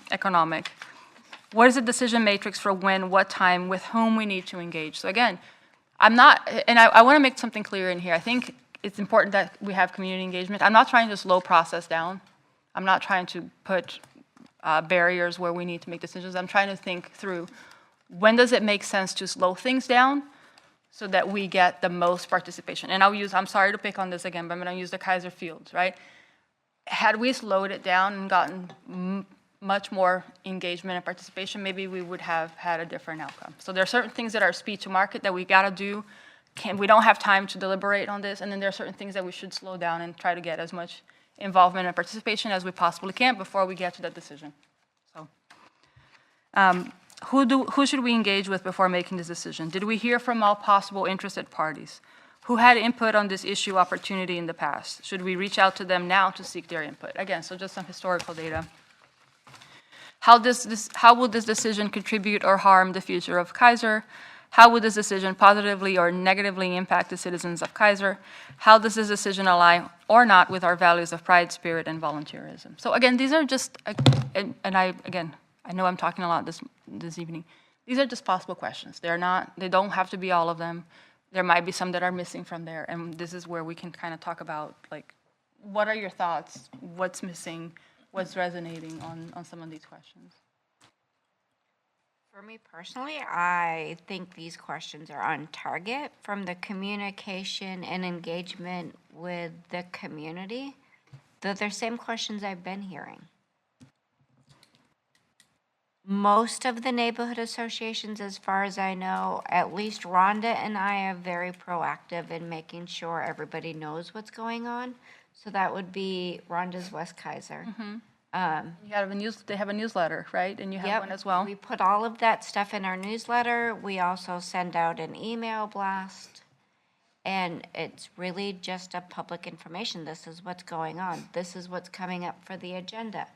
A: economic. What is the decision matrix for when, what time, with whom we need to engage? So again, I'm not, and I want to make something clear in here. I think it's important that we have community engagement. I'm not trying to slow process down. I'm not trying to put barriers where we need to make decisions. I'm trying to think through, when does it make sense to slow things down so that we get the most participation? And I'm sorry to pick on this again, but I'm going to use the Kaiser Fields, right? Had we slowed it down and gotten much more engagement and participation, maybe we would have had a different outcome. So there are certain things that are speed to market that we got to do. We don't have time to deliberate on this, and then there are certain things that we should slow down and try to get as much involvement and participation as we possibly can before we get to that decision. So, who should we engage with before making this decision? Did we hear from all possible interested parties? Who had input on this issue opportunity in the past? Should we reach out to them now to seek their input? Again, so just some historical data. How will this decision contribute or harm the future of Kaiser? How would this decision positively or negatively impact the citizens of Kaiser? How does this decision align or not with our values of pride, spirit, and volunteerism? So again, these are just, and I know I'm talking a lot this evening. These are just possible questions. They don't have to be all of them. There might be some that are missing from there, and this is where we can kind of talk about, like, what are your thoughts? What's missing? What's resonating on some of these questions?
C: For me personally, I think these questions are on target from the communication and engagement with the community. They're the same questions I've been hearing. Most of the neighborhood associations, as far as I know, at least Rhonda and I are very proactive in making sure everybody knows what's going on. So that would be Rhonda's West Kaiser.
A: They have a newsletter, right? And you have one as well?
C: We put all of that stuff in our newsletter. We also send out an email blast. And it's really just a public information. This is what's going on. This is what's coming up for the agenda.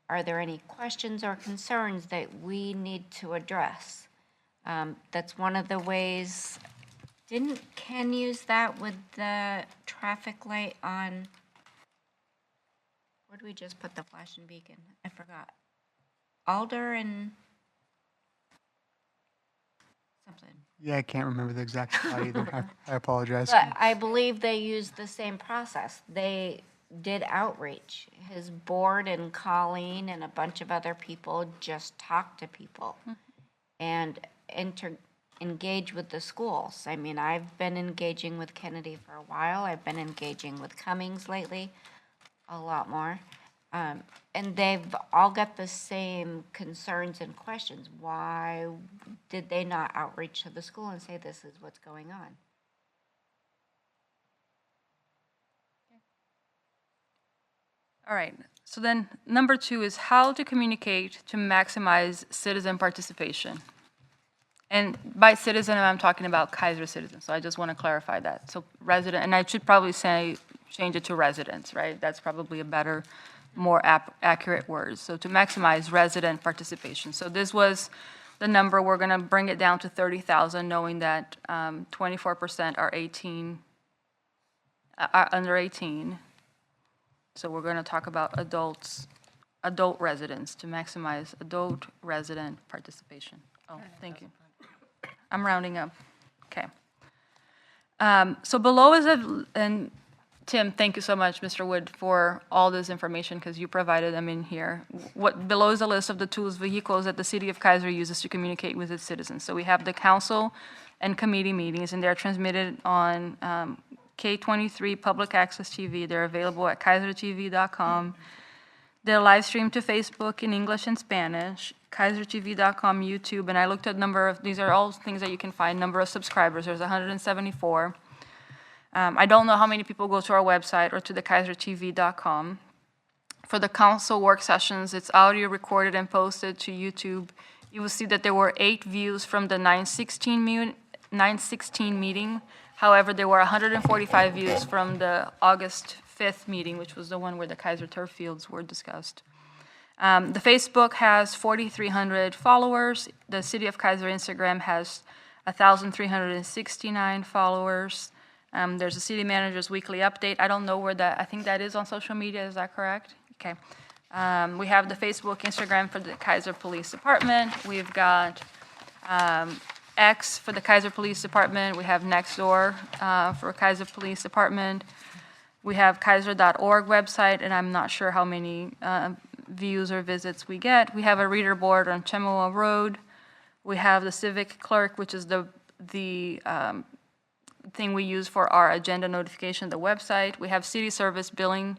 C: Are there any questions or concerns that we need to address? That's one of the ways. Didn't Ken use that with the traffic light on? Where did we just put the flashing beacon? I forgot. Alder and something.
I: Yeah, I can't remember the exact spot either. I apologize.
C: But I believe they used the same process. They did outreach. His board and Colleen and a bunch of other people just talked to people and engage with the schools. I mean, I've been engaging with Kennedy for a while. I've been engaging with Cummings lately a lot more. And they've all got the same concerns and questions. Why did they not outreach to the school and say this is what's going on?
A: All right, so then number 2 is how to communicate to maximize citizen participation. And by citizen, I'm talking about Kaiser citizens, so I just want to clarify that. So resident, and I should probably change it to residents, right? That's probably a better, more accurate word. So to maximize resident participation. So this was the number. We're going to bring it down to 30,000, knowing that 24% are under 18. So we're going to talk about adult residents to maximize adult resident participation. Oh, thank you. I'm rounding up. Okay. So below is and Tim, thank you so much, Mr. Wood, for all this information because you provided them in here. Below is a list of the tools, vehicles that the City of Kaiser uses to communicate with its citizens. So we have the council and committee meetings, and they're transmitted on K23 Public Access TV. They're available at kaisertv.com. They're live streamed to Facebook in English and Spanish, kaisertv.com, YouTube, and I looked at these are all things that you can find, number of subscribers, there's 174. I don't know how many people go to our website or to the kaisertv.com. For the council work sessions, it's audio recorded and posted to YouTube. You will see that there were 8 views from the 9/16 meeting. However, there were 145 views from the August 5th meeting, which was the one where the Kaiser turf fields were discussed. The Facebook has 4,300 followers. The City of Kaiser Instagram has 1,369 followers. There's a city manager's weekly update. I don't know where that, I think that is on social media, is that correct? Okay. We have the Facebook, Instagram for the Kaiser Police Department. We've got X for the Kaiser Police Department. We have Nextdoor for Kaiser Police Department. We have Kaiser.org website, and I'm not sure how many views or visits we get. We have a reader board on Chemawa Road. We have the Civic Clerk, which is the thing we use for our agenda notification, the website. We have city service billing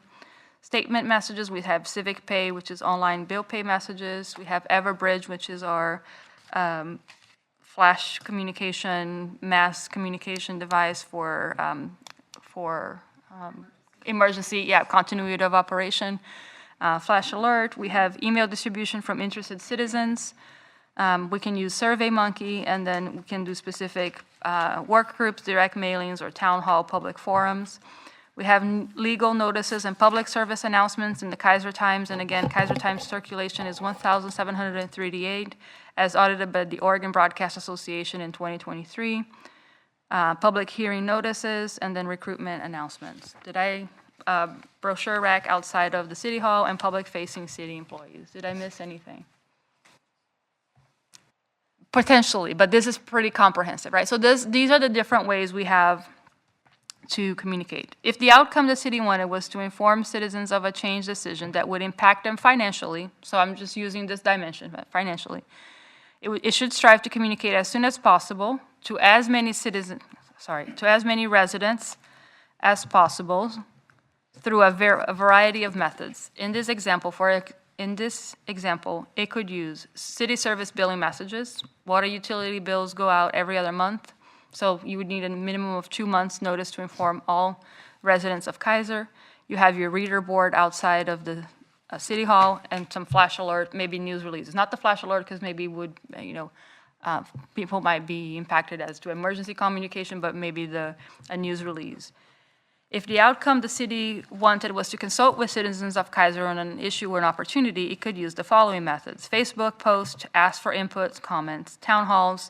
A: statement messages. We have Civic Pay, which is online bill pay messages. We have Everbridge, which is our flash communication, mass communication device for emergency, continuity of operation. Flash Alert. We have email distribution from interested citizens. We can use SurveyMonkey, and then we can do specific work groups, direct mailings, or town hall public forums. We have legal notices and public service announcements in the Kaiser Times, and again, Kaiser Times circulation is 1,738, as audited by the Oregon Broadcast Association in 2023. Public hearing notices, and then recruitment announcements. Did I brochure rack outside of the City Hall and public-facing city employees? Did I miss anything? Potentially, but this is pretty comprehensive, right? So these are the different ways we have to communicate. If the outcome the city wanted was to inform citizens of a change decision that would impact them financially, so I'm just using this dimension, but financially, it should strive to communicate as soon as possible to as many residents as possible through a variety of methods. In this example, it could use city service billing messages. Water utility bills go out every other month, so you would need a minimum of 2 months' notice to inform all residents of Kaiser. You have your reader board outside of the City Hall, and some flash alert, maybe news releases. Not the flash alert, because maybe people might be impacted as to emergency communication, but maybe a news release. If the outcome the city wanted was to consult with citizens of Kaiser on an issue or an opportunity, it could use the following methods: Facebook post, ask for inputs, comments, town halls,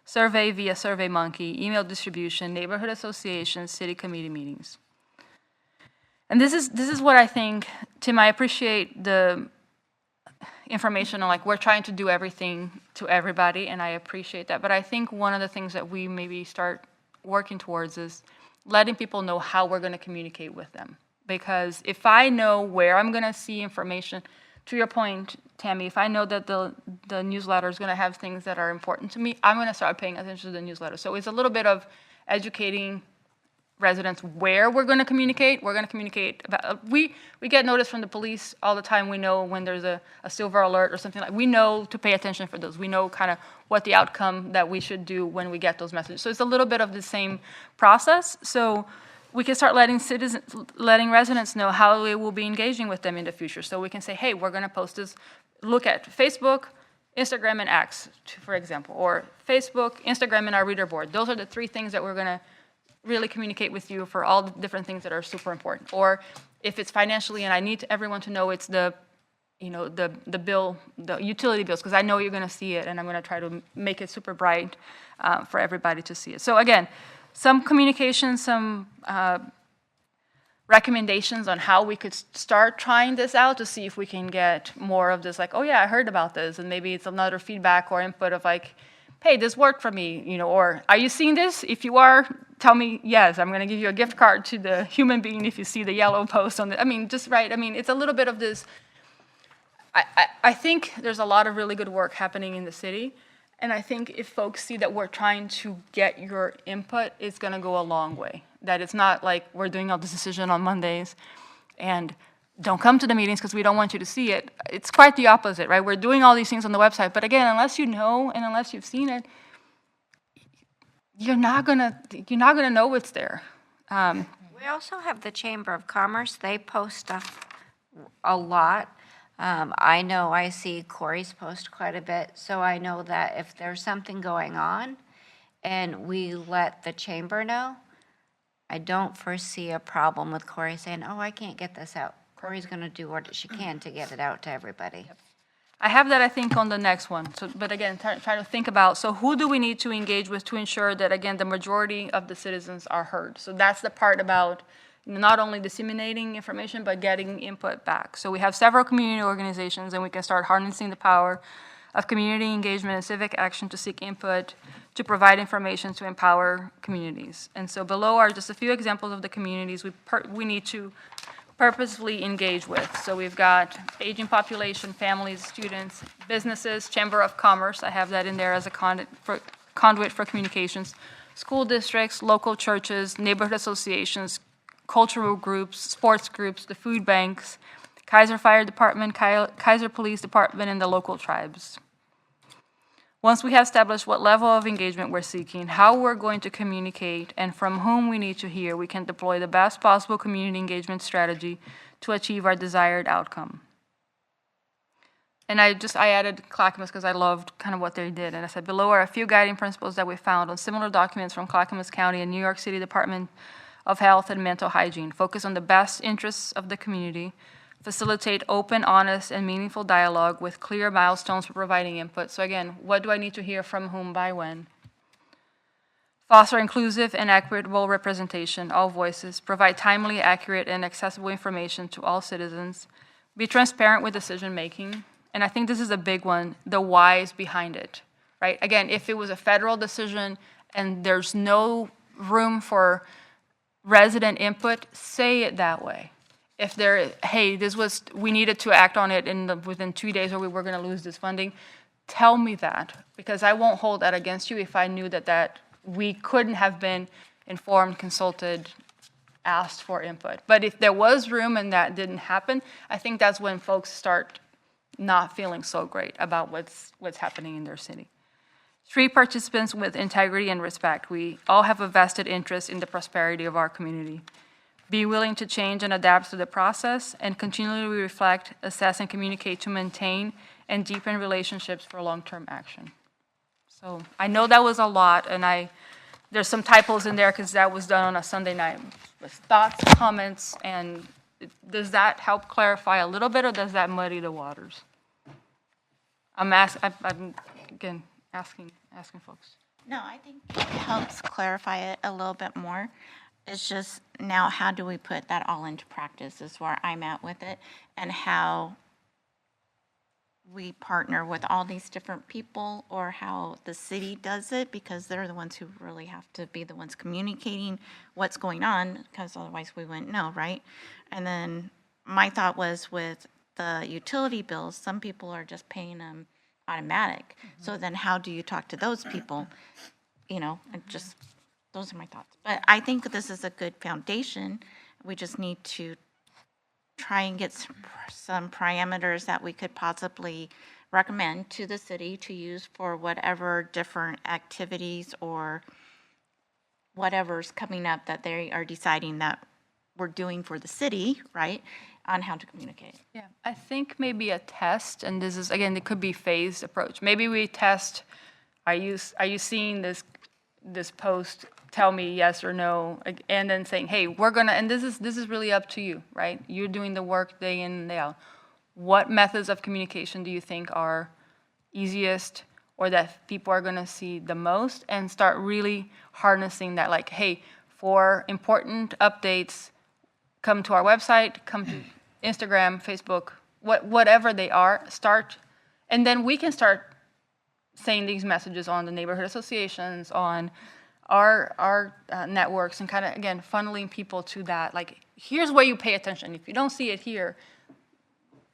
A: survey via SurveyMonkey, email distribution, neighborhood associations, city committee meetings. And this is what I think, Tim, I appreciate the information on, like, we're trying to do everything to everybody, and I appreciate that. But I think one of the things that we maybe start working towards is letting people know how we're going to communicate with them. Because if I know where I'm going to see information, to your point, Tammy, if I know that the newsletter is going to have things that are important to me, I'm going to start paying attention to the newsletter. So it's a little bit of educating residents where we're going to communicate. We're going to communicate about, we get notice from the police all the time. We know when there's a silver alert or something like, we know to pay attention for those. We know kind of what the outcome that we should do when we get those messages. So it's a little bit of the same process. So we can start letting residents know how we will be engaging with them in the future. So we can say, hey, we're going to post this. Look at Facebook, Instagram, and X, for example, or Facebook, Instagram, and our reader board. Those are the 3 things that we're going to really communicate with you for all the different things that are super important. Or if it's financially, and I need everyone to know it's the bill, the utility bills, because I know you're going to see it, and I'm going to try to make it super bright for everybody to see it. So again, some communication, some recommendations on how we could start trying this out to see if we can get more of this, like, oh yeah, I heard about this, and maybe it's another feedback or input of like, hey, this worked for me, or are you seeing this? If you are, tell me yes. I'm going to give you a gift card to the Human Being if you see the yellow post on the, just right. It's a little bit of this. I think there's a lot of really good work happening in the city, and I think if folks see that we're trying to get your input, it's going to go a long way. That it's not like we're doing all this decision on Mondays and don't come to the meetings because we don't want you to see it. It's quite the opposite, right? We're doing all these things on the website, but again, unless you know and unless you've seen it, you're not gonna know it's there.
C: We also have the Chamber of Commerce. They post stuff a lot. I know I see Corey's post quite a bit, so I know that if there's something going on and we let the chamber know, I don't foresee a problem with Corey saying, oh, I can't get this out. Corey's going to do what she can to get it out to everybody.
A: I have that, I think, on the next one. So, but again, try to think about, so who do we need to engage with to ensure that, again, the majority of the citizens are heard? So that's the part about not only disseminating information, but getting input back. So we have several community organizations, and we can start harnessing the power of community engagement and civic action to seek input, to provide information to empower communities. And so below are just a few examples of the communities we need to purposefully engage with. So we've got aging population, families, students, businesses, Chamber of Commerce, I have that in there as a conduit for communications, school districts, local churches, neighborhood associations, cultural groups, sports groups, the food banks, Kaiser Fire Department, Kaiser Police Department, and the local tribes. Once we have established what level of engagement we're seeking, how we're going to communicate, and from whom we need to hear, we can deploy the best possible community engagement strategy to achieve our desired outcome. And I added Clackamas because I loved kind of what they did. And I said, below are a few guiding principles that we found on similar documents from Clackamas County and New York City Department of Health and Mental Hygiene. Focus on the best interests of the community, facilitate open, honest, and meaningful dialogue with clear milestones for providing input. So again, what do I need to hear from whom by when? Foster inclusive and equitable representation, all voices. Provide timely, accurate, and accessible information to all citizens. Be transparent with decision-making. And I think this is a big one, the whys behind it, right? Again, if it was a federal decision and there's no room for resident input, say it that way. If hey, we needed to act on it within 2 days or we were going to lose this funding, tell me that, because I won't hold that against you if I knew that we couldn't have been informed, consulted, asked for input. But if there was room and that didn't happen, I think that's when folks start not feeling so great about what's happening in their city. Treat participants with integrity and respect. We all have a vested interest in the prosperity of our community. Be willing to change and adapt to the process, and continually reflect, assess, and communicate to maintain and deepen relationships for long-term action. So I know that was a lot, and there's some typos in there because that was done on a Sunday night. With thoughts, comments, and does that help clarify a little bit, or does that muddy the waters? I'm again asking folks.
G: No, I think it helps clarify it a little bit more. It's just now, how do we put that all into practice is where I'm at with it, and how we partner with all these different people, or how the city does it, because they're the ones who really have to be the ones communicating what's going on, because otherwise we wouldn't know, right? And then my thought was with the utility bills, some people are just paying them automatic. So then how do you talk to those people? Those are my thoughts. But I think this is a good foundation. We just need to try and get some parameters that we could possibly recommend to the city to use for whatever different activities or whatever's coming up that they are deciding that we're doing for the city, right, on how to communicate.
A: Yeah, I think maybe a test, and this is, again, it could be phased approach. Maybe we test, are you seeing this post? Tell me yes or no, and then saying, hey, we're gonna, and this is really up to you, right? You're doing the work day in and day out. What methods of communication do you think are easiest, or that people are gonna see the most, and start really harnessing that, like, hey, for important updates, come to our website, come to Instagram, Facebook, whatever they are, start, and then we can start saying these messages on the neighborhood associations, on our networks, and kind of, again, funneling people to that. Like, here's where you pay attention. If you don't see it here,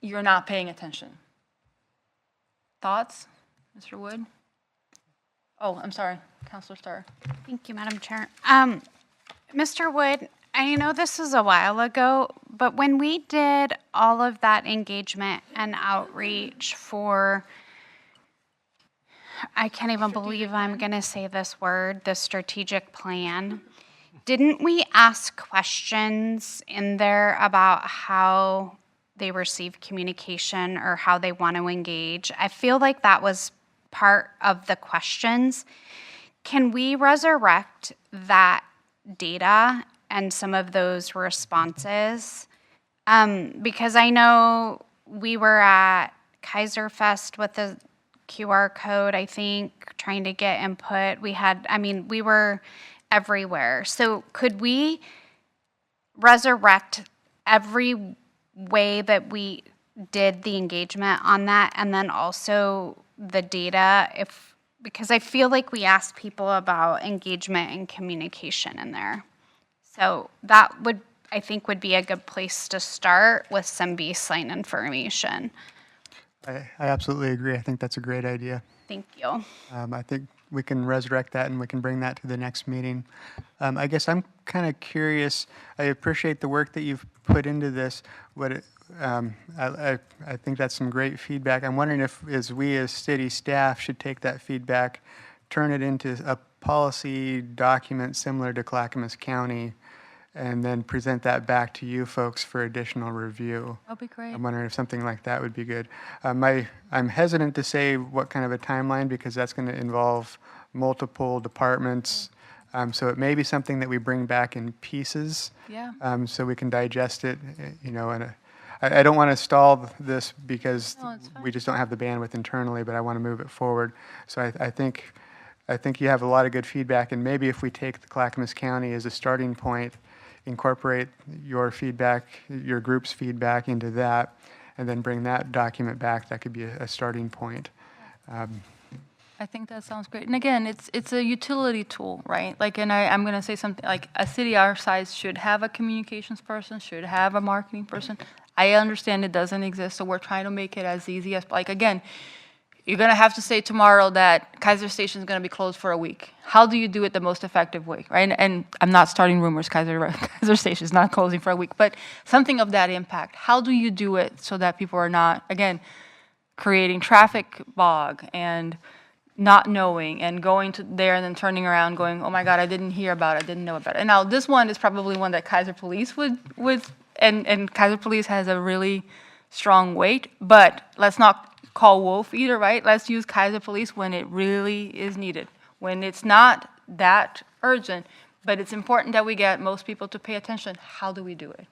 A: you're not paying attention. Thoughts, Mr. Wood? Oh, I'm sorry, Councilor Starr.
F: Thank you, Madam Chair. Mr. Wood, I know this was a while ago, but when we did all of that engagement and outreach for, I can't even believe I'm going to say this word, the strategic plan, didn't we ask questions in there about how they receive communication or how they want to engage. I feel like that was part of the questions. Can we resurrect that data and some of those responses? Because I know we were at Kaiser Fest with the QR code, I think, trying to get input. We were everywhere. So could we resurrect every way that we did the engagement on that, and then also the data, because I feel like we asked people about engagement and communication in there. So that I think would be a good place to start with some baseline information.
I: I absolutely agree. I think that's a great idea.
F: Thank you.
I: I think we can resurrect that and we can bring that to the next meeting. I guess I'm kind of curious. I appreciate the work that you've put into this. I think that's some great feedback. I'm wondering if, we as city staff should take that feedback, turn it into a policy document similar to Clackamas County, and then present that back to you folks for additional review.
A: That'd be great.
I: I'm wondering if something like that would be good. I'm hesitant to say what kind of a timeline, because that's going to involve multiple departments. So it may be something that we bring back in pieces.
A: Yeah.
I: So we can digest it, and I don't want to stall this because
A: No, it's fine.
I: we just don't have the bandwidth internally, but I want to move it forward. So I think you have a lot of good feedback, and maybe if we take the Clackamas County as a starting point, incorporate your feedback, your group's feedback into that, and then bring that document back, that could be a starting point.
A: I think that sounds great. And again, it's a utility tool, right? Like, and I'm going to say something like a city our size should have a communications person, should have a marketing person. I understand it doesn't exist, so we're trying to make it as easy as, like, again, you're going to have to say tomorrow that Kaiser Station is going to be closed for a week. How do you do it the most effective way, right? And I'm not starting rumors, Kaiser Station is not closing for a week, but something of that impact. How do you do it so that people are not, again, creating traffic bog and not knowing and going to there and then turning around going, oh my God, I didn't hear about it, I didn't know about it. And now this one is probably one that Kaiser Police would and Kaiser Police has a really strong weight, but let's not call wolf either, right? Let's use Kaiser Police when it really is needed, when it's not that urgent, but it's important that we get most people to pay attention. How do we do it?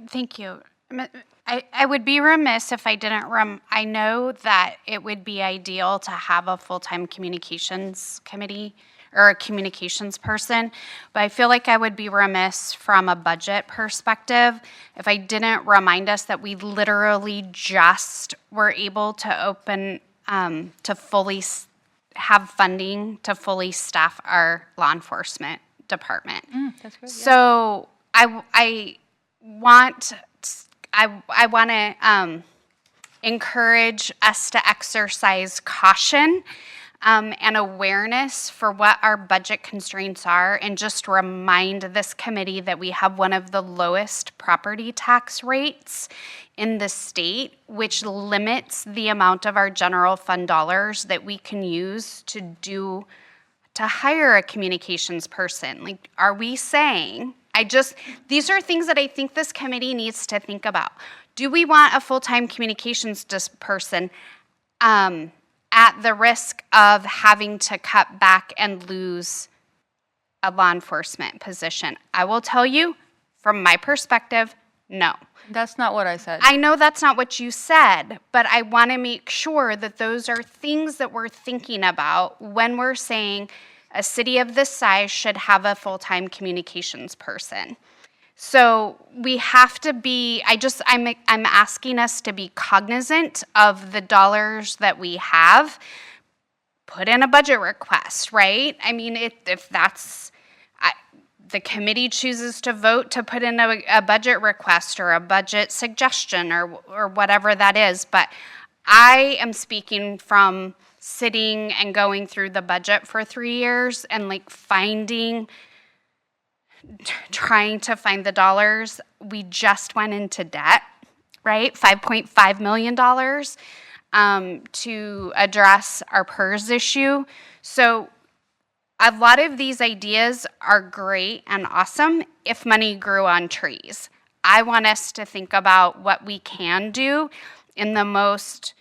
F: Thank you. I would be remiss if I didn't I know that it would be ideal to have a full-time communications committee or a communications person, but I feel like I would be remiss from a budget perspective if I didn't remind us that we literally just were able to open, to fully have funding to fully staff our law enforcement department.
A: That's great.
F: So I want to encourage us to exercise caution and awareness for what our budget constraints are, and just remind this committee that we have one of the lowest property tax rates in the state, which limits the amount of our general fund dollars that we can use to hire a communications person. Like, are we saying, these are things that I think this committee needs to think about. Do we want a full-time communications person at the risk of having to cut back and lose a law enforcement position? I will tell you, from my perspective, no.
A: That's not what I said.
F: I know that's not what you said, but I want to make sure that those are things that we're thinking about when we're saying a city of this size should have a full-time communications person. So we have to be, I'm asking us to be cognizant of the dollars that we have. Put in a budget request, right? I mean, if that's, the committee chooses to vote to put in a budget request or a budget suggestion or whatever that is. But I am speaking from sitting and going through the budget for 3 years and trying to find the dollars. We just went into debt, right? $5.5 million to address our PERS issue. So a lot of these ideas are great and awesome if money grew on trees. I want us to think about what we can do in the most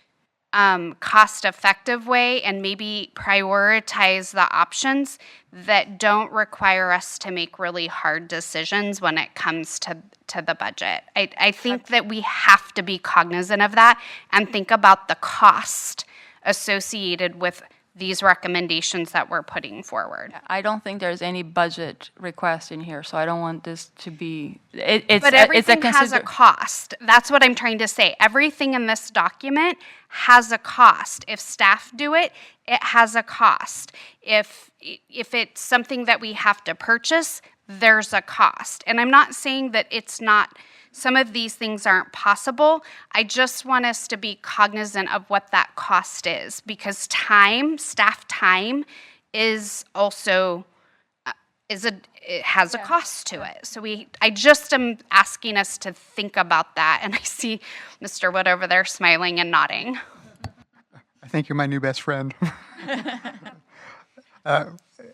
F: cost-effective way and maybe prioritize the options that don't require us to make really hard decisions when it comes to the budget. I think that we have to be cognizant of that and think about the cost associated with these recommendations that we're putting forward.
A: I don't think there's any budget request in here, so I don't want this to be,
F: But everything has a cost. That's what I'm trying to say. Everything in this document has a cost. If staff do it, it has a cost. If it's something that we have to purchase, there's a cost. And I'm not saying that it's not, some of these things aren't possible. I just want us to be cognizant of what that cost is, because time, staff time, is also it has a cost to it. So I just am asking us to think about that. And I see Mr. Wood over there smiling and nodding.
I: I think you're my new best friend.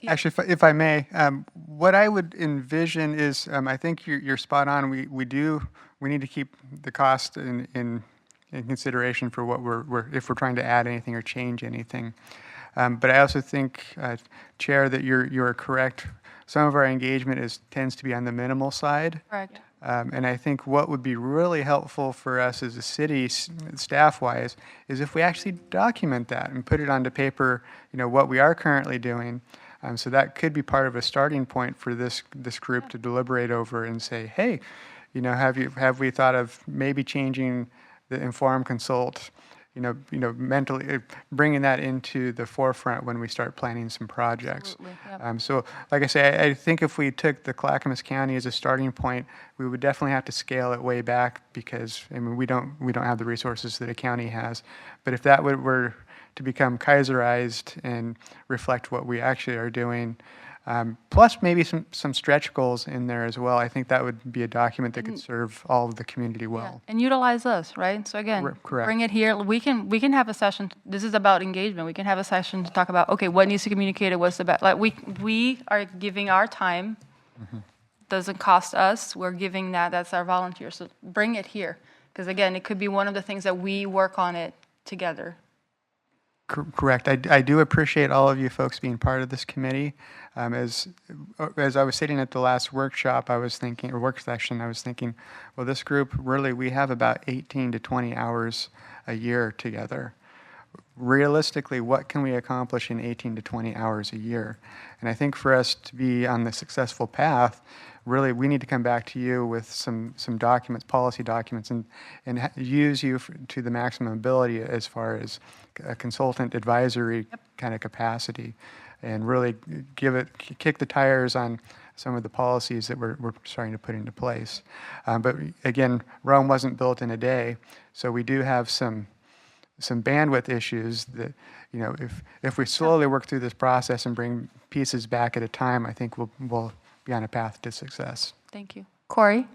I: Actually, if I may, what I would envision is, I think you're spot on. We need to keep the cost in consideration for what if we're trying to add anything or change anything. But I also think, Chair, that you're correct. Some of our engagement tends to be on the minimal side.
A: Correct.
I: And I think what would be really helpful for us as a city, staff-wise, is if we actually document that and put it onto paper, what we are currently doing. So that could be part of a starting point for this group to deliberate over and say, hey, have we thought of maybe changing the inform, consult, mentally bringing that into the forefront when we start planning some projects.
A: Absolutely, yep.
I: So, like I say, I think if we took the Clackamas County as a starting point, we would definitely have to scale it way back because we don't have the resources that a county has. But if that were to become Kaiserized and reflect what we actually are doing, plus maybe some stretch goals in there as well, I think that would be a document that could serve all of the community well.
A: And utilize us, right? So again,
I: Correct.
A: bring it here. We can have a session. This is about engagement. We can have a session to talk about, okay, what needs to be communicated, what's the best. Like we are giving our time. Doesn't cost us. We're giving that's our volunteer. So bring it here. Because again, it could be one of the things that we work on it together.
I: Correct. I do appreciate all of you folks being part of this committee. As I was sitting at the last workshop, work session, I was thinking, well, this group, really, we have about 18 to 20 hours a year together. Realistically, what can we accomplish in 18 to 20 hours a year? And I think for us to be on the successful path, really, we need to come back to you with some documents, policy documents, and use you to the maximum ability as far as a consultant advisory kind of capacity, and really kick the tires on some of the policies that we're starting to put into place. But again, Rome wasn't built in a day, so we do have some bandwidth issues that, if we slowly work through this process and bring pieces back at a time, I think we'll be on a path to success.
A: Thank you. Corey?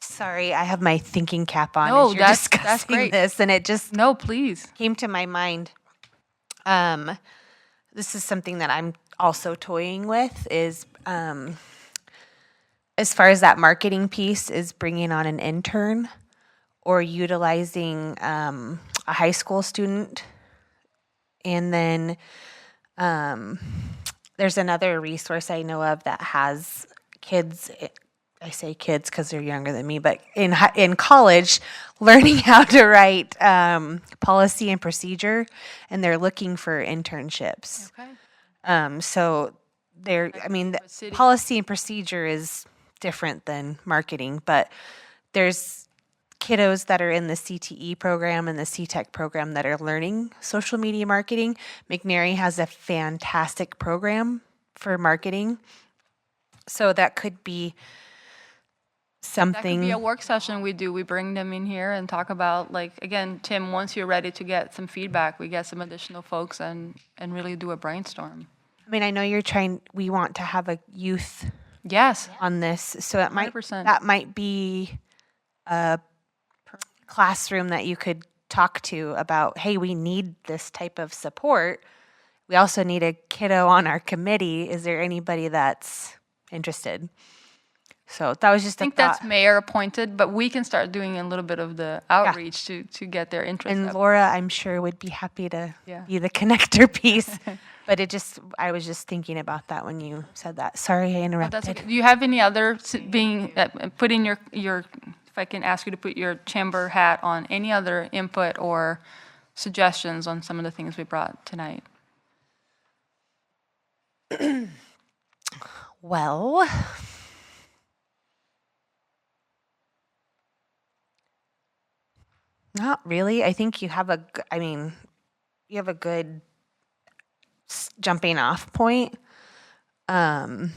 K: Sorry, I have my thinking cap on
A: No,
K: as you're
A: that's
K: discussing
A: great.
K: this, and it just
A: No, please.
K: came to my mind. This is something that I'm also toying with is as far as that marketing piece is bringing on an intern or utilizing a high school student. And then there's another resource I know of that has kids, I say kids because they're younger than me, but in college, learning how to write policy and procedure, and they're looking for internships.
A: Okay.
K: So policy and procedure is different than marketing, but there's kiddos that are in the CTE program and the CTEC program that are learning social media marketing. McNary has a fantastic program for marketing. So that could be something.
A: That could be a work session we do. We bring them in here and talk about, again, Tim, once you're ready to get some feedback, we get some additional folks and really do a brainstorm.
K: I know we want to have a youth
A: Yes.
K: on this, so that
A: 100%.
K: might be a classroom that you could talk to about, hey, we need this type of support. we also need a kiddo on our committee. Is there anybody that's interested? So that was just
A: I
K: a
A: think
K: thought.
A: that's mayor appointed, but we can start doing a little bit of the outreach to get their interest
K: And
A: up.
K: Laura, I'm sure, would be happy to
A: Yeah.
K: be the connector piece. But I was just thinking about that when you said that. Sorry, I
A: Oh,
K: interrupted.
A: that's okay. Do you have any other put in your if I can ask you to put your chamber hat on, any other input or suggestions on some of the things we brought tonight?
K: Well, not really. I think you have you have a good jumping off point.
A: You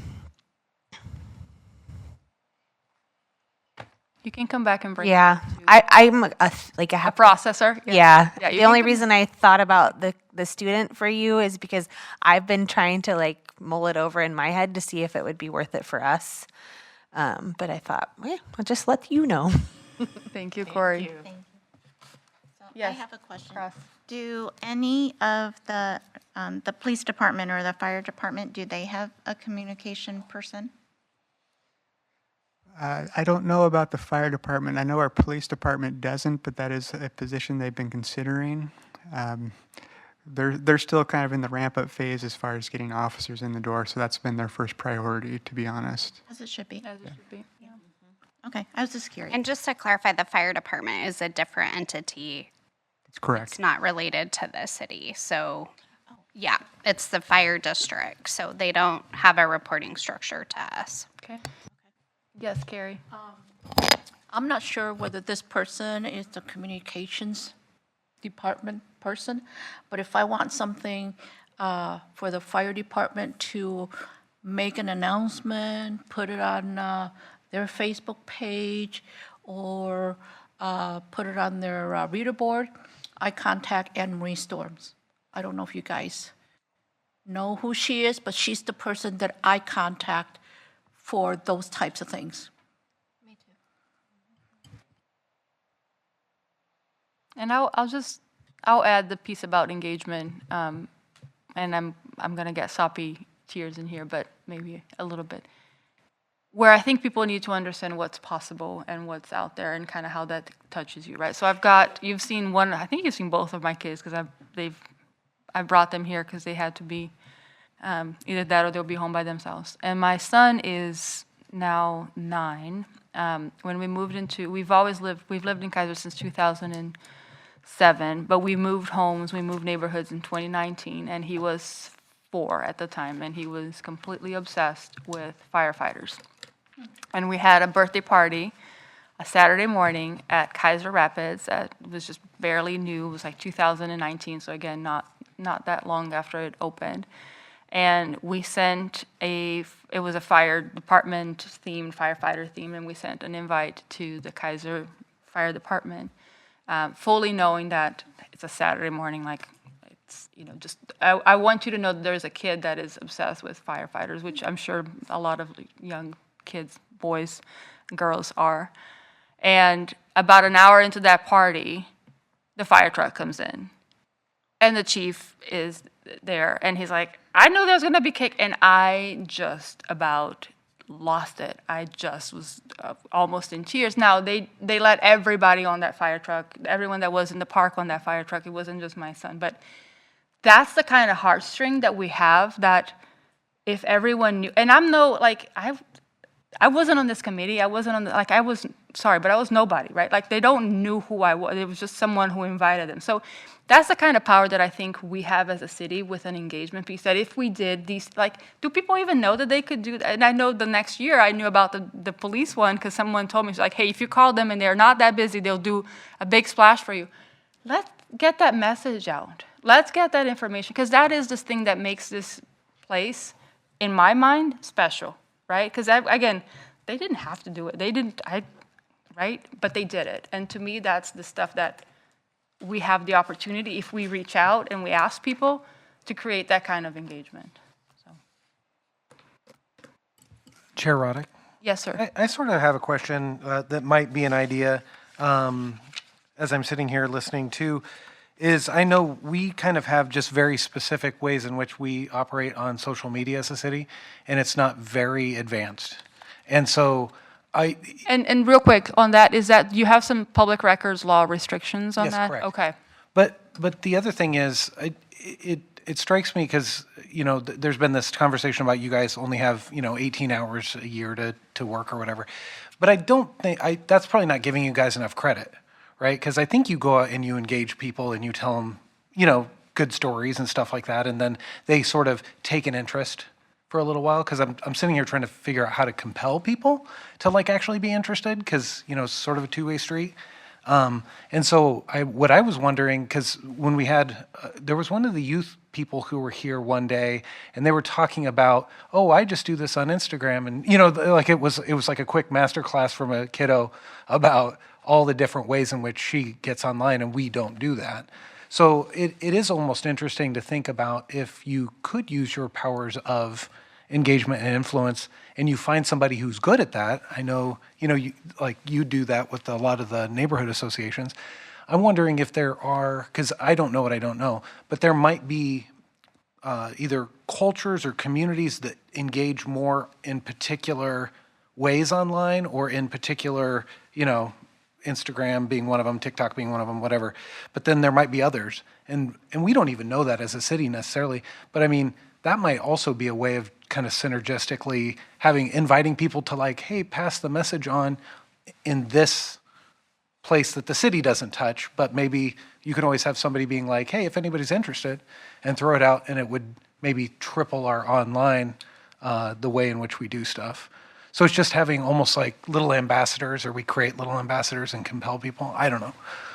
A: can come back and bring
K: Yeah, I'm like I
A: a
K: have
A: processor.
K: Yeah.
A: Yeah, you
K: The
A: can
K: only
A: come-
K: reason I thought about the student for you is because I've been trying to like mull it over in my head to see if it would be worth it for us. But I thought, well, I'll just let you know.
A: Thank you, Corey.
G: So I
A: Yes,
G: have a question.
A: Cross.
G: Do any of the police department or the fire department, do they have a communication person?
I: I don't know about the fire department. I know our police department doesn't, but that is a position they've been considering. They're still kind of in the ramp-up phase as far as getting officers in the door, so that's been their first priority, to be honest.
G: As it should be.
A: As it should be.
G: Okay, I was just curious.
F: And just to clarify, the fire department is a different entity.
I: That's correct.
F: It's not related to the city. So, yeah, it's the fire district. So they don't have a reporting structure to us.
A: Okay. Yes, Carrie.
H: I'm not sure whether this person is the communications department person, but if I want something for the fire department to make an announcement, put it on their Facebook page, or put it on their reader board, I contact Anne Marie Storms. I don't know if you guys know who she is, but she's the person that I contact for those types of things.
A: And I'll add the piece about engagement, and I'm gonna get soppy tears in here, but maybe a little bit. Where I think people need to understand what's possible and what's out there and kind of how that touches you, right? So you've seen one, I think you've seen both of my kids because I brought them here because they had to be either that or they'll be home by themselves. And my son is now 9. When we moved we've lived in Kaiser since 2007, but we moved homes, we moved neighborhoods in 2019, and he was 4 at the time, and he was completely obsessed with firefighters. And we had a birthday party a Saturday morning at Kaiser Rapids that was just barely new. It was like 2019, so again, not that long after it opened. And we sent it was a fire department themed, firefighter theme, and we sent an invite to the Kaiser Fire Department, fully knowing that it's a Saturday morning, like it's, just, I want you to know that there's a kid that is obsessed with firefighters, which I'm sure a lot of young kids, boys, girls are. And about an hour into that party, the fire truck comes in. And the chief is there, and he's like, I knew there was going to be cake, and I just about lost it. I just was almost in tears. Now, they let everybody on that fire truck, everyone that was in the park on that fire truck. It wasn't just my son. But that's the kind of heartstring that we have, that if everyone knew, and I wasn't on this committee. I wasn't on I was, sorry, but I was nobody, right? Like, they don't knew who I was. It was just someone who invited them. So that's the kind of power that I think we have as a city with an engagement piece, that if we did these, do people even know that they could do that? And I know the next year I knew about the police one because someone told me, it's like, hey, if you call them and they're not that busy, they'll do a big splash for you. Let's get that message out. Let's get that information, because that is this thing that makes this place, in my mind, special, right? Because, again, they didn't have to do it. Right? But they did it. And to me, that's the stuff that we have the opportunity, if we reach out and we ask people, to create that kind of engagement. So.
E: Chair Roddick?
A: Yes, sir.
E: I sort of have a question that might be an idea as I'm sitting here listening to. is I know we kind of have just very specific ways in which we operate on social media as a city, and it's not very advanced. And so
A: And real quick on that, is that you have some public records law restrictions on
E: Yes,
A: that?
E: correct.
A: Okay.
E: But the other thing is, it strikes me because, there's been this conversation about you guys only have, 18 hours a year to work or whatever. But I don't think, that's probably not giving you guys enough credit, right? Because I think you go out and you engage people and you tell them, good stories and stuff like that, and then they sort of take an interest for a little while, because I'm sitting here trying to figure out how to compel people to like actually be interested, because, it's sort of a two-way street. And so what I was wondering, because when we had, there was one of the youth people who were here one day, and they were talking about, oh, I just do this on Instagram, and like it was like a quick master class from a kiddo about all the different ways in which she gets online, and we don't do that. So it is almost interesting to think about if you could use your powers of engagement and influence, and you find somebody who's good at that. I know, you do that with a lot of the neighborhood associations. I'm wondering if there are, because I don't know what I don't know, but there might be either cultures or communities that engage more in particular ways online, or in particular, Instagram being one of them, TikTok being one of them, whatever. But then there might be others. And we don't even know that as a city necessarily. But I mean, that might also be a way of kind of synergistically inviting people to like, hey, pass the message on in this place that the city doesn't touch, but maybe you can always have somebody being like, hey, if anybody's interested, and throw it out, and it would maybe triple our online, the way in which we do stuff. So it's just having almost like little ambassadors, or we create little ambassadors and compel people. I don't know.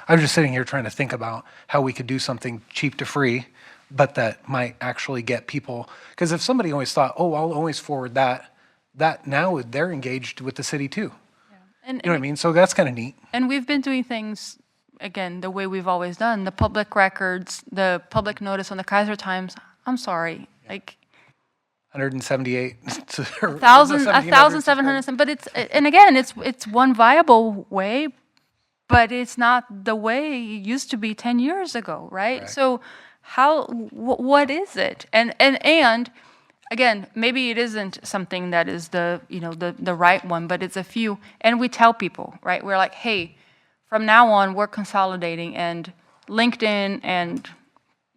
E: I'm just sitting here trying to think about how we could do something cheap to free, but that might actually get people. Because if somebody always thought, oh, I'll always forward that now they're engaged with the city too.
A: And,
E: You know what I mean? So that's kind of neat.
A: And we've been doing things, again, the way we've always done. The public records, the public notice on the Kaiser Times, I'm sorry, like
E: 178.
A: 1,700, but and again, it's one viable way, but it's not the way it used to be 10 years ago, right?
E: Correct.
A: So what is it? And again, maybe it isn't something that is the right one, but it's a few. And we tell people, right? We're like, hey, from now on, we're consolidating, and LinkedIn and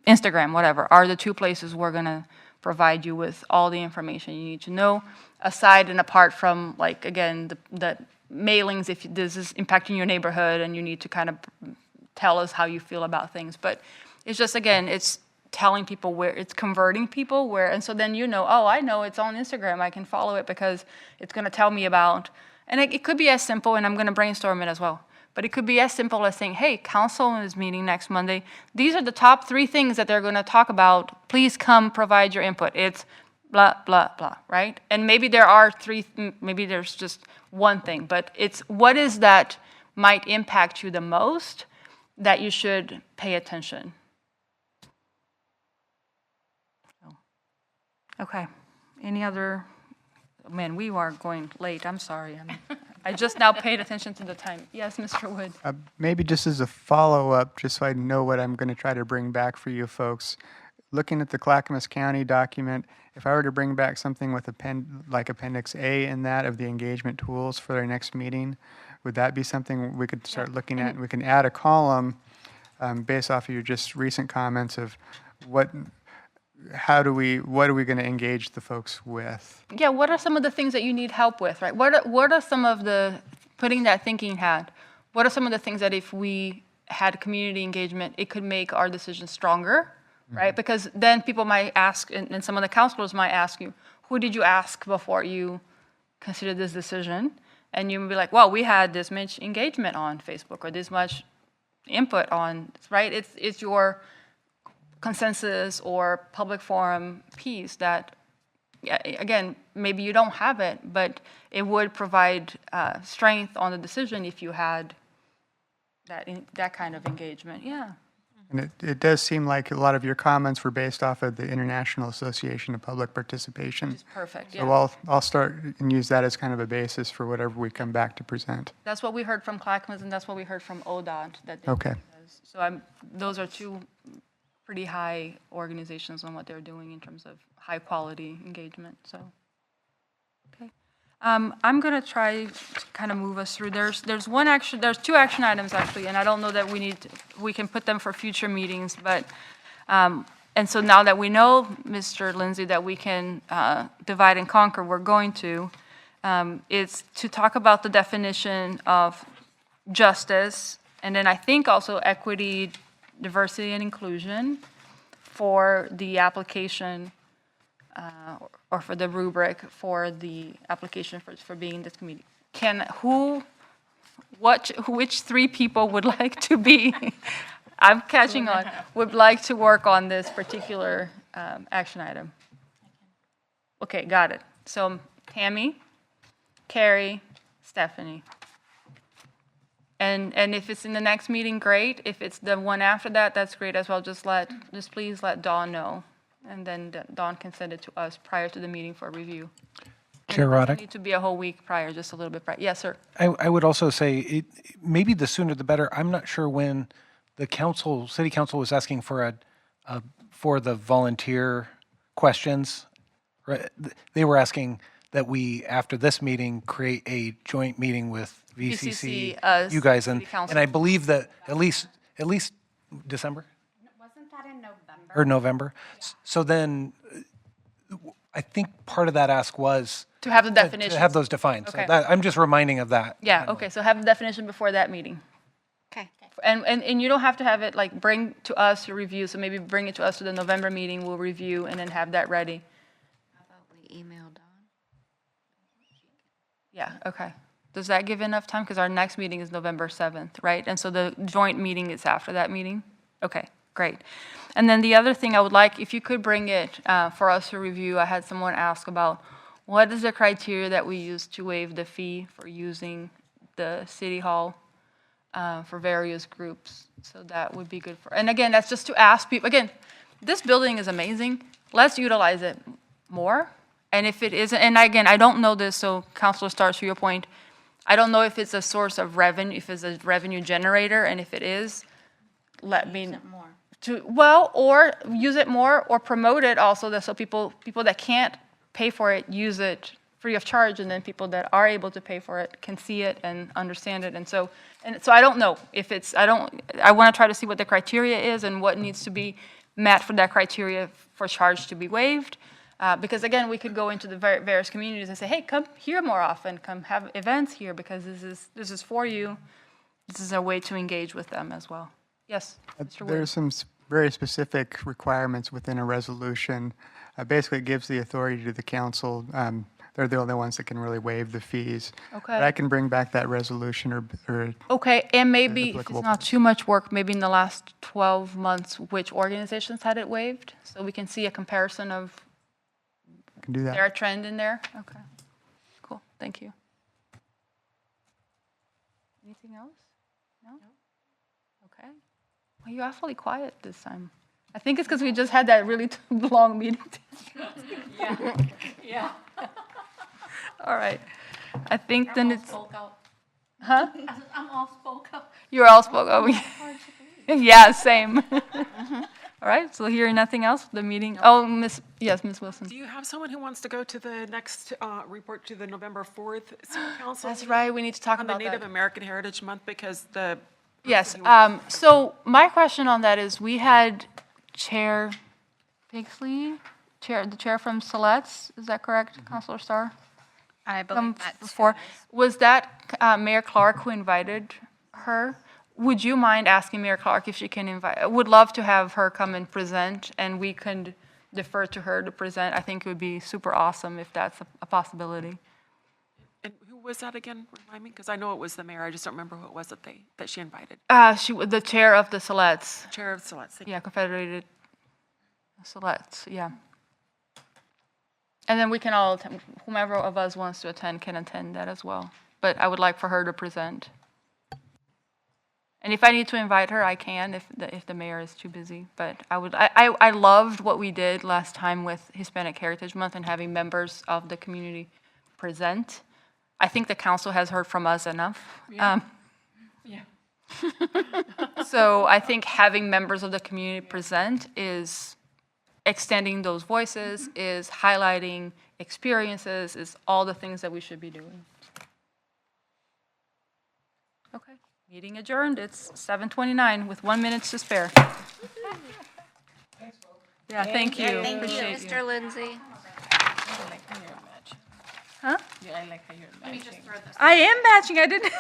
A: Instagram, whatever, are the two places we're going to provide you with all the information you need to know, aside and apart from, like, again, the mailings, if this is impacting your neighborhood and you need to kind of tell us how you feel about things. But it's just, again, it's telling people where, it's converting people where, and so then oh, I know it's on Instagram, I can follow it because it's going to tell me about, and it could be as simple, and I'm going to brainstorm it as well, but it could be as simple as saying, hey, council is meeting next Monday. These are the top 3 things that they're going to talk about. Please come provide your input. It's blah, blah, blah, right? And maybe there are 3, maybe there's just one thing, but it's what is that might impact you the most that you should pay attention. Okay. Any other? Man, we are going late. I'm sorry. I just now paid attention to the time. Yes, Mr. Wood.
I: Maybe just as a follow-up, just so I know what I'm going to try to bring back for you folks. Looking at the Clackamas County document, if I were to bring back something with like Appendix A in that of the engagement tools for our next meeting, would that be something we could start looking at? And we can add a column based off of your just recent comments of what are we going to engage the folks with?
A: Yeah, what are some of the things that you need help with, right? What are some of the, putting that thinking hat, what are some of the things that if we had community engagement, it could make our decisions stronger, right? Because then people might ask, and some of the counselors might ask you, who did you ask before you considered this decision? And you would be like, well, we had this much engagement on Facebook or this much input on, right? It's your consensus or public forum piece that, again, maybe you don't have it, but it would provide strength on the decision if you had that kind of engagement. Yeah.
I: And it does seem like a lot of your comments were based off of the International Association of Public Participation.
A: Which is perfect.
I: So
A: Yeah.
I: I'll start and use that as kind of a basis for whatever we come back to present.
A: That's what we heard from Clackamas, and that's what we heard from ODOT. That
I: Okay.
A: So those are two pretty high organizations on what they're doing in terms of high-quality engagement, so. Okay. I'm going to try to kind of move us through. There's two action items, actually, and I don't know that we can put them for future meetings, but, and so now that we know, Mr. Lindsay, that we can divide and conquer, we're going to, is to talk about the definition of justice, and then I think also equity, diversity, and inclusion for the application, or for the rubric for the application for being in this committee. Which three people would like to be, I'm catching on, would like to work on this particular action item? Okay, got it. So Tammy, Carrie, Stephanie. And if it's in the next meeting, great. If it's the one after that, that's great as well. Just please let Dawn know. And then Dawn can send it to us prior to the meeting for review.
E: Chair
A: It doesn't
E: Roddick?
A: need to be a whole week prior, just a little bit prior. Yes, sir.
E: I would also say maybe the sooner the better. I'm not sure when the city council was asking for for the volunteer questions. Right? They were asking that we, after this meeting, create a joint meeting with VCC, you guys,
A: City Council.
E: and I believe that at least December
F: Wasn't that in November?
E: or November. So then, I think part of that ask was
A: To have the
E: to
A: definition.
E: have those defined.
A: Okay.
E: So I'm just reminding of that.
A: Yeah, okay, so have the definition before that meeting.
C: Okay.
A: And you don't have to have it, like, bring to us to review, so maybe bring it to us to the November meeting, we'll review, and then have that ready.
C: How about we email Dawn?
A: Yeah, okay. Does that give enough time? Because our next meeting is November 7th, right? And so the joint meeting is after that meeting? Okay, great. And then the other thing I would like, if you could bring it for us to review, I had someone ask about what is the criteria that we use to waive the fee for using the city hall for various groups? So that would be good for, and again, that's just to ask people, again, this building is amazing. Let's utilize it more. And if it isn't, and again, I don't know this, so Councilor Starks, to your point, I don't know if it's a source of revenue, if it's a revenue generator, and if it is, let me
G: More.
A: or use it more, or promote it also, that so people that can't pay for it use it free of charge, and then people that are able to pay for it can see it and understand it. And so I don't know if it's, I want to try to see what the criteria is and what needs to be met for that criteria for charge to be waived. Because again, we could go into the various communities and say, hey, come here more often, come have events here, because this is for you. This is a way to engage with them as well. Yes, Mr. Wood.
I: There's some very specific requirements within a resolution. Basically, it gives the authority to the council. They're the only ones that can really waive the fees.
A: Okay.
I: But I can bring back that resolution or
A: Okay, and maybe, if it's
I: applicable
A: not too much work, maybe in the last 12 months, which organizations had it waived? So we can see a comparison of
I: can do that.
A: their trend in there? Okay, cool, thank you. Anything else? No? Okay. Well, you're awfully quiet this time. I think it's because we just had that really long meeting.
H: Yeah.
A: All right. I think then it's,
H: Spoke out.
A: huh?
H: I said, I'm all spoke up.
A: You're all spoke over. Yeah, same. All right, so hearing nothing else, the meeting, oh, Miss Wilson.
B: Do you have someone who wants to go to the next report to the November 4th City Council?
A: That's right, we need to talk
B: On the
A: about
B: Native
A: that.
B: American Heritage Month, because the.
A: Yes, so my question on that is, we had Chair Pigsley, the chair from Siletz, is that correct, Councilor Starr?
F: I
A: Come
F: believe that's
A: before, was that Mayor Clark who invited her? Would you mind asking Mayor Clark if she can invite, I would love to have her come and present, and we can defer to her to present. I think it would be super awesome if that's a possibility.
B: And who was that again? Remind me, because I know it was the mayor. I just don't remember who it was that she invited.
A: The chair of the Siletz,
B: Chair of Select.
A: yeah, Confederated Siletz, yeah. And then we can all, whomever of us wants to attend can attend that as well. But I would like for her to present. And if I need to invite her, I can, if the mayor is too busy. But I loved what we did last time with Hispanic Heritage Month and having members of the community present. I think the council has heard from us enough.
H: Yeah.
A: So I think having members of the community present is extending those voices, is highlighting experiences, is all the things that we should be doing. Okay, meeting adjourned. It's 7:29 with 1 minute to spare. Yeah, thank you.
C: Thank you,
A: Appreciate you.
C: Mr. Lindsay.
A: Huh?
J: Yeah, I like how you're matching.
A: I am matching. I didn't.